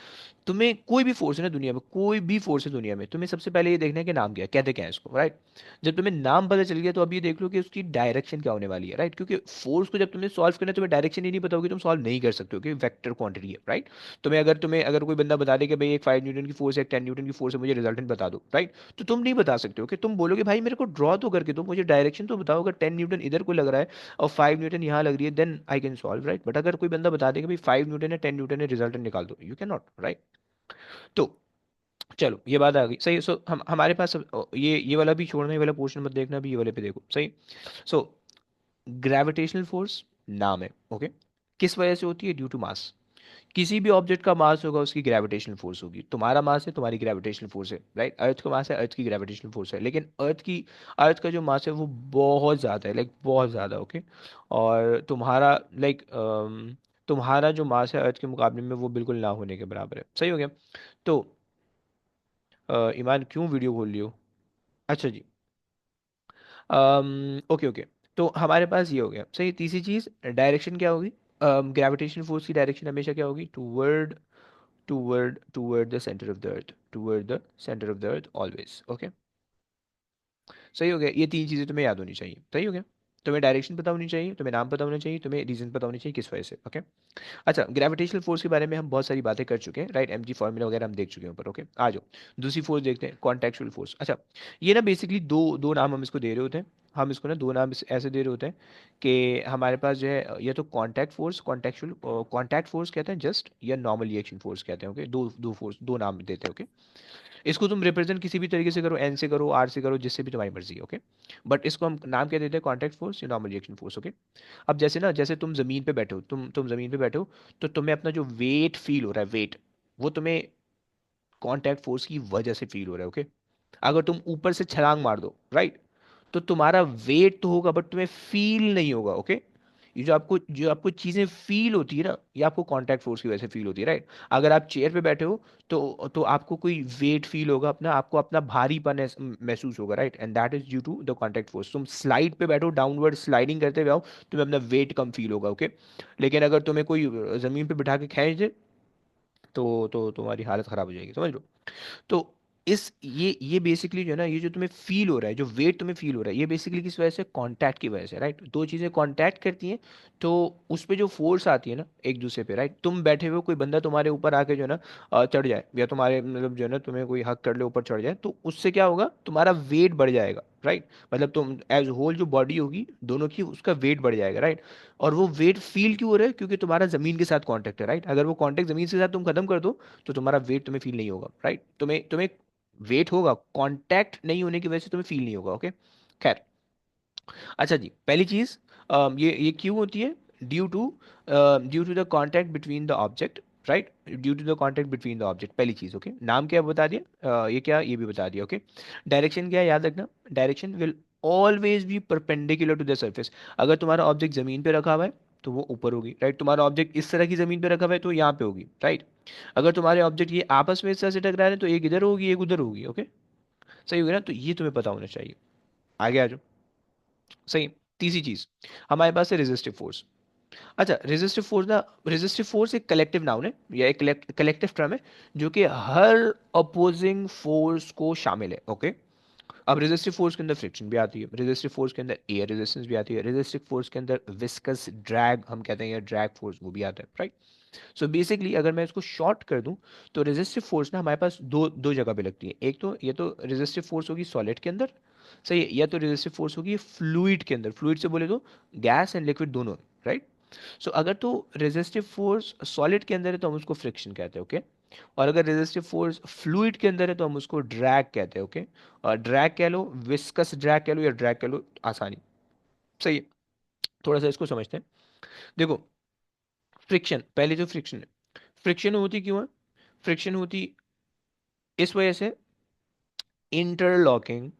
तुम्हें कोई भी फोर्स है ना दुनिया में, कोई भी फोर्स है दुनिया में, तुम्हें सबसे पहले ये देखना है कि नाम क्या है, कहते क्या है इसको, राइट। जब तुम्हें नाम पता चल गया तो अब ये देख लो कि उसकी डायरेक्शन क्या होने वाली है, राइट। क्योंकि फोर्स को जब तुम्हें सॉल्व करना है, तुम्हें डायरेक्शन ही नहीं पता होगी, तुम सॉल्व नहीं कर सकते हो, क्योंकि वेक्टर क्वांटिटी है, राइट। तुम्हें अगर कोई बंदा बता दे कि भाई एक 5 न्यूटन की फोर्स है, एक 10 न्यूटन की फोर्स है, मुझे रिजल्टेंट बता दो, राइट, तो तुम नहीं बता सकते हो। कि तुम बोलोगे भाई मेरे को ड्रॉ तो करके दो, मुझे डायरेक्शन तो बताओ, अगर 10 न्यूटन इधर को लग रहा है और 5 न्यूटन यहाँ लग रही है, then I can solve, right. But अगर कोई बंदा बता दे कि भाई 5 न्यूटन है, 10 न्यूटन है, रिजल्टेंट निकाल दो, यू कैन नॉट, राइट। तो चलो ये बात आ गई, सही। सो हम हमारे पास ये वाला भी छोड़ना, ये वाला पोर्शन मत देखना, भी ये वाले पे देखो, सही। सो ग्रेविटेशनल फोर्स नाम है, ओके। किस वजह से होती है? Due to mass. किसी भी ऑब्जेक्ट का मास होगा उसकी ग्रेविटेशनल फोर्स होगी। तुम्हारा मास है, तुम्हारी ग्रेविटेशनल फोर्स है, राइट। अर्थ का मास है, अर्थ की ग्रेविटेशनल फोर्स है। लेकिन अर्थ का जो मास है वो बहुत ज़्यादा है, लाइक बहुत ज़्यादा, ओके। और तुम्हारा जो मास है अर्थ के मुकाबले में वो बिल्कुल ना होने के बराबर है, सही हो गया। तो ईमान क्यों वीडियो खोल लियो? अच्छा जी। Okay okay. तो हमारे पास ये हो गया, सही। तीसरी चीज़ डायरेक्शन क्या होगी? ग्रेविटेशन फोर्स की डायरेक्शन हमेशा क्या होगी? Toward toward the centre of the earth, toward the centre of the earth always, okay. सही हो गया। ये तीन चीज़ें तुम्हें याद होनी चाहिए, सही हो गया। तुम्हें डायरेक्शन पता होनी चाहिए, तुम्हें नाम पता होना चाहिए, तुम्हें रीजन पता होनी चाहिए किस वजह से, ओके। अच्छा, ग्रेविटेशनल फोर्स के बारे में हम बहुत सारी बातें कर चुके हैं, राइट। एमजी फॉर्मूला वगैरह हम देख चुके हैं ऊपर, ओके। आ जाओ दूसरी फोर्स देखते हैं, कॉन्टेक्चुअल फोर्स। अच्छा, ये ना बेसिकली दो दो नाम हम इसको दे रहे होते हैं। हम इसको ना दो नाम ऐसे दे रहे होते हैं कि हमारे पास जो है या तो कॉन्टैक्ट फोर्स कहते हैं जस्ट, या नॉर्मल रिएक्शन फोर्स कहते हैं, ओके। दो दो फोर्स, दो नाम देते हैं, ओके। इसको तुम रिप्रेजेंट किसी भी तरीके से करो, एन से करो, आर से करो, जिससे भी तुम्हारी मर्जी, ओके। बट इसको हम नाम क्या देते हैं? कॉन्टैक्ट फोर्स या नॉर्मल रिएक्शन फोर्स, ओके। अब जैसे तुम जमीन पे बैठे हो, तुम जमीन पे बैठे हो, तो तुम्हें अपना जो वेट फील हो रहा है, वेट, वो तुम्हें कांटेक्ट फोर्स की वजह से फील हो रहा है, ओके। अगर तुम ऊपर से छलांग मार दो, राइट, तो तुम्हारा वेट तो होगा बट तुम्हें फील नहीं होगा, ओके। ये जो आपको चीजें फील होती है ना, ये आपको कांटेक्ट फोर्स की वजह से फील होती है, राइट। अगर आप चेयर पे बैठे हो तो आपको कोई वेट फील होगा, आपको अपना भारीपन महसूस होगा, right, and that is due to the contact force. तुम स्लाइड पे बैठो, डाउनवर्ड स्लाइडिंग करते हुए आओ, तुम्हें अपना वेट कम फील होगा, ओके। लेकिन अगर तुम्हें कोई जमीन पे बिठा के खींच दे तो तुम्हारी हालत खराब हो जाएगी, समझ लो। तो ये बेसिकली जो है ना, ये जो तुम्हें फील हो रहा है, जो वेट तुम्हें फील हो रहा है, ये बेसिकली किस वजह से? कांटेक्ट की वजह से, राइट। दो चीजें कांटेक्ट करती हैं तो उस पे जो फोर्स आती है ना एक दूसरे पे, राइट। तुम बैठे हुए, कोई बंदा तुम्हारे ऊपर आके जो है ना चढ़ जाए, या तुम्हारे मतलब जो है ना तुम्हें कोई हक कर ले, ऊपर चढ़ जाए, तो उससे क्या होगा? तुम्हारा वेट बढ़ जाएगा, राइट। मतलब तुम एज होल जो बॉडी होगी दोनों की, उसका वेट बढ़ जाएगा, राइट। और वो वेट फील क्यों हो रहा है? क्योंकि तुम्हारा जमीन के साथ कांटेक्ट है, राइट। अगर वो कांटेक्ट जमीन के साथ तुम खत्म कर दो तो तुम्हारा वेट तुम्हें फील नहीं होगा, राइट। तुम्हें तुम्हें वेट होगा, कांटेक्ट नहीं होने की वजह से तुम्हें फील नहीं होगा, ओके। खैर, अच्छा जी, पहली चीज, ये क्यों होती है? Due to the contact between the object, right. Due to the contact between the object, पहली चीज, ओके। नाम क्या है बता दिया, ये क्या, ये भी बता दिया, ओके। डायरेक्शन क्या है याद रखना, direction will always be perpendicular to the surface. अगर तुम्हारा ऑब्जेक्ट जमीन पे रखा हुआ है तो वो ऊपर होगी, राइट। तुम्हारा ऑब्जेक्ट इस तरह की जमीन पे रखा हुआ है तो यहाँ पे होगी, राइट। अगर तुम्हारे ऑब्जेक्ट ये आपस में इस तरह से टकरा रहे हैं तो एक इधर होगी एक उधर होगी, ओके। सही हो गया ना, तो ये तुम्हें पता होना चाहिए। आगे आ जाओ। सही। तीसरी चीज हमारे पास है रेजिस्टिव फोर्स। अच्छा, रेजिस्टिव फोर्स ना, रेजिस्टिव फोर्स एक कलेक्टिव नाउन है या एक कलेक्टिव टर्म है जो कि हर अपोजिंग फोर्स को शामिल है, ओके। अब रेजिस्टिव फोर्स के अंदर फ्रिक्शन भी आती है, रेजिस्टिव फोर्स के अंदर एयर रेजिस्टेंस भी आती है, रेजिस्टिव फोर्स के अंदर विस्कस ड्रैग हम कहते हैं या ड्रैग फोर्स वो भी आता है, राइट। सो बेसिकली अगर मैं इसको शॉर्ट कर दूं तो रेजिस्टिव फोर्स ना हमारे पास दो दो जगह पे लगती है। एक तो ये तो रेजिस्टिव फोर्स होगी सॉलिड के अंदर, सही है, या तो रेजिस्टिव फोर्स होगी फ्लूइड के अंदर। फ्लूइड से बोले तो गैस एंड लिक्विड दोनों, राइट। सो अगर तो रेजिस्टिव फोर्स सॉलिड के अंदर है तो हम उसको फ्रिक्शन कहते हैं, ओके। और अगर रेजिस्टिव फोर्स फ्लूइड के अंदर है तो हम उसको ड्रैग कहते हैं, ओके। और ड्रैग कह लो, विस्कस ड्रैग कह लो या ड्रैग कह लो, आसानी। सही है। थोड़ा सा इसको समझते हैं। देखो, फ्रिक्शन, पहले जो फ्रिक्शन है, फ्रिक्शन होती क्यों है? फ्रिक्शन होती इस वजह से, interlocking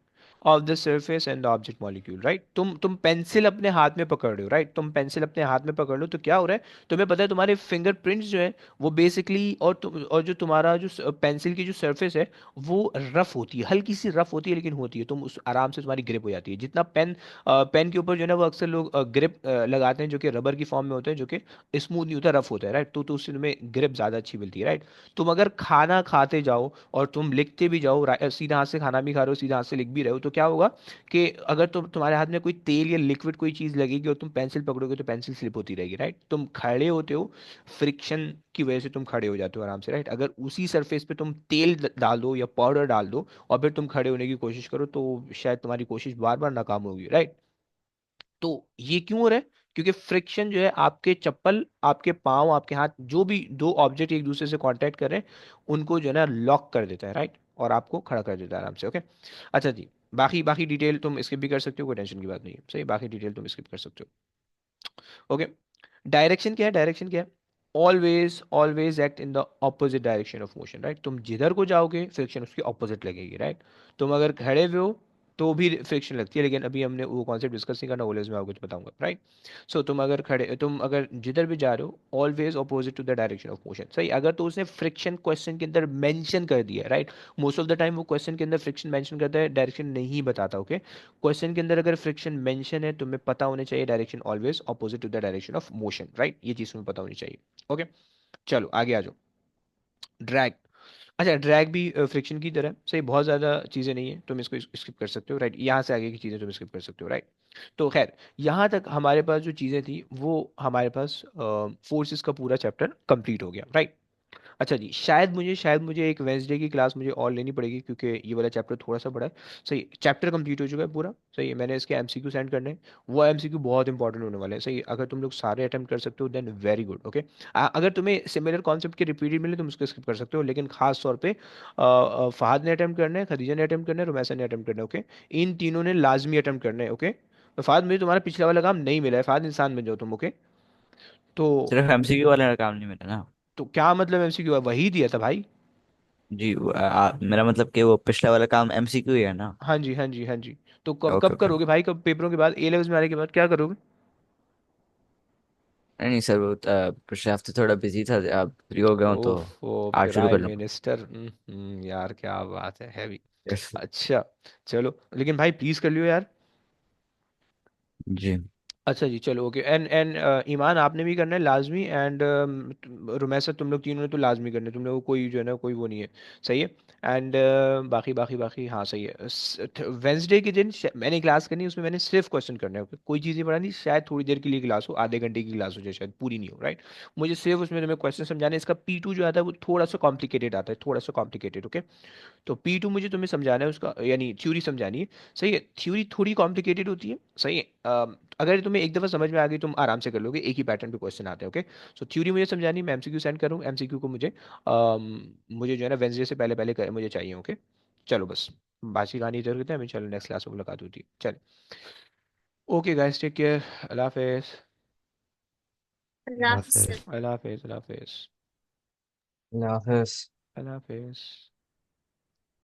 of the surface and the object molecule, right. तुम पेंसिल अपने हाथ में पकड़ रहे हो, राइट। तुम पेंसिल अपने हाथ में पकड़ लो तो क्या हो रहा है, तुम्हें पता है तुम्हारे फिंगरप्रिंट्स जो है वो बेसिकली, और जो तुम्हारा जो पेंसिल की जो सरफेस है वो रफ होती है, हल्की सी रफ होती है लेकिन होती है। तुम उस आराम से तुम्हारी ग्रिप हो जाती है। जितना पेन के ऊपर जो है ना वो अक्सर लोग ग्रिप लगाते हैं जो कि रबर की फॉर्म में होते हैं, जो कि स्मूथ नहीं होता, रफ होता है, राइट। तो उससे तुम्हें ग्रिप ज़्यादा अच्छी मिलती है, राइट। तुम अगर खाना खाते जाओ और तुम लिखते भी जाओ, सीधा हाथ से खाना भी खा रहे हो, सीधा हाथ से लिख भी रहे हो, तो क्या होगा कि अगर तुम्हारे हाथ में कोई तेल या लिक्विड कोई चीज़ लगेगी और तुम पेंसिल पकड़ोगे तो पेंसिल स्लिप होती रहेगी, राइट। तुम खड़े होते हो, फ्रिक्शन की वजह से तुम खड़े हो जाते हो आराम से, राइट। अगर उसी सरफेस पे तुम तेल डाल दो या पाउडर डाल दो और फिर तुम खड़े होने की कोशिश करो तो शायद तुम्हारी कोशिश बार बार नाकाम होगी, राइट। तो ये क्यों हो रहा है? क्योंकि फ्रिक्शन जो है आपके चप्पल, आपके पाँव, आपके हाथ, जो भी दो ऑब्जेक्ट एक दूसरे से कांटेक्ट कर रहे हैं उनको जो है ना लॉक कर देता है, राइट। और आपको खड़ा कर देता है आराम से, ओके। अच्छा जी, बाकी बाकी डिटेल तुम स्किप भी कर सकते हो, कोई टेंशन की बात नहीं है, सही। बाकी डिटेल तुम स्किप कर सकते हो, ओके। डायरेक्शन क्या है? डायरेक्शन क्या है? Always always act in the opposite direction of motion, right. तुम जिधर को जाओगे फ्रिक्शन उसकी ऑपोजिट लगेगी, राइट। तुम अगर खड़े हुए हो तो भी फ्रिक्शन लगती है, लेकिन अभी हमने वो कॉन्सेप्ट डिस्कस नहीं करना, ओलेज में आओगे तो बताऊंगा, राइट। सो तुम अगर जिधर भी जा रहे हो always opposite to the direction of motion, सही। अगर तो उसने फ्रिक्शन क्वेश्चन के अंदर मेंशन कर दिया, right. Most of the time वो क्वेश्चन के अंदर फ्रिक्शन मेंशन करता है, डायरेक्शन नहीं बताता, ओके। क्वेश्चन के अंदर अगर फ्रिक्शन मेंशन है तुम्हें पता होना चाहिए direction always opposite to the direction of motion, right. ये चीज तुम्हें पता होनी चाहिए, ओके। चलो आगे आ जाओ। ड्रैग। अच्छा, ड्रैग भी फ्रिक्शन की तरह, सही। बहुत ज़्यादा चीज़ें नहीं है, तुम इसको स्किप कर सकते हो, राइट। यहाँ से आगे की चीज़ें तुम स्किप कर सकते हो, राइट। तो खैर, यहाँ तक हमारे पास जो चीज़ें थी वो हमारे पास फोर्सेस का पूरा चैप्टर कंप्लीट हो गया, राइट। अच्छा जी, शायद मुझे एक वेंसडे की क्लास मुझे और लेनी पड़ेगी क्योंकि ये वाला चैप्टर थोड़ा सा बड़ा है, सही। चैप्टर कंप्लीट हो चुका है पूरा, सही है। मैंने इसके एमसीक्यू सेंड करने हैं, वो एमसीक्यू बहुत इंपॉर्टेंट होने वाले हैं, सही। अगर तुम लोग सारे अटेम्प्ट कर सकते हो देन वेरी गुड, ओके। अगर तुम्हें सिमिलर कॉन्सेप्ट के रिपीटेड मिले तुम उसको स्किप कर सकते हो, लेकिन खास तौर पे फहद ने अटेम्प्ट करना है, खदीजा ने अटेम्प्ट करना है, रुमैसा ने अटेम्प्ट करना है, ओके। इन तीनों ने लाजमी अटेम्प्ट करना है, ओके। तो फहद, मुझे तुम्हारा पिछला वाला काम नहीं मिला है, फहद इंसान बन जाओ तुम, ओके। तो सिर्फ एमसीक्यू वाला काम नहीं मिला ना? तो क्या मतलब एमसीक्यू? वही दिया था भाई। जी मेरा मतलब कि वो पिछला वाला काम एमसीक्यू ही है ना? हाँ जी, हाँ जी, हाँ जी। तो कब ओके कब ओके। करोगे भाई? कब पेपरों के बाद, ए लेवल्स में आने के बाद क्या करोगे? नहीं नहीं सर, वो पिछले हफ्ते थोड़ा बिजी था, अब फ्री हो गया हूँ तो ओफ, ओ आज शुरू कर प्राइम लूँगा। मिनिस्टर, यार क्या बात है, हैवी। यस। अच्छा, चलो लेकिन भाई प्लीज कर लियो यार। जी। अच्छा जी, चलो ओके। एंड ईमान आपने भी करना है लाजमी, एंड रुमैसा तुम लोग तीनों ने तो लाजमी करना है, तुम लोगों को कोई जो है ना कोई वो नहीं है, सही है। एंड बाकी बाकी बाकी हाँ सही है। वेंसडे के दिन मैंने क्लास करनी है, उसमें मैंने सिर्फ क्वेश्चन करना है, okay? कोई चीज़ नहीं पढ़ानी, शायद थोड़ी देर के लिए क्लास हो, आधे घंटे की क्लास हो जाए, शायद पूरी नहीं हो, राइट। मुझे सिर्फ उसमें तुम्हें क्वेश्चन समझाना है। इसका P2 जो आता है वो थोड़ा सा कॉम्प्लिकेटेड आता है, थोड़ा सा कॉम्प्लिकेटेड, ओके। तो P2 मुझे तुम्हें समझाना है उसका, यानी थ्योरी समझानी है, सही है। थ्योरी थोड़ी कॉम्प्लिकेटेड होती है, सही है। अगर तुम्हें एक दफ़ा समझ में आ गई तुम आराम से कर लोगे, एक ही पैटर्न पे क्वेश्चन आते हैं, ओके। सो थ्योरी मुझे समझानी है, मैं एमसीक्यू सेंड करूँ, एमसीक्यू को मुझे जो है ना वेंसडे से पहले पहले मुझे चाहिए, ओके। चलो बस, बाकी कहानी इधर करते हैं, हमें चलो नेक्स्ट क्लास में मुलाकात होती है, चल। ओके गाइस, टेक केयर, अल्लाह हाफिज़। अल्लाह हाफिज़ हाफिज। सर। अल्लाह हाफिज़, अल्लाह हाफिज़, हाफिज। अल्लाह हाफिज़।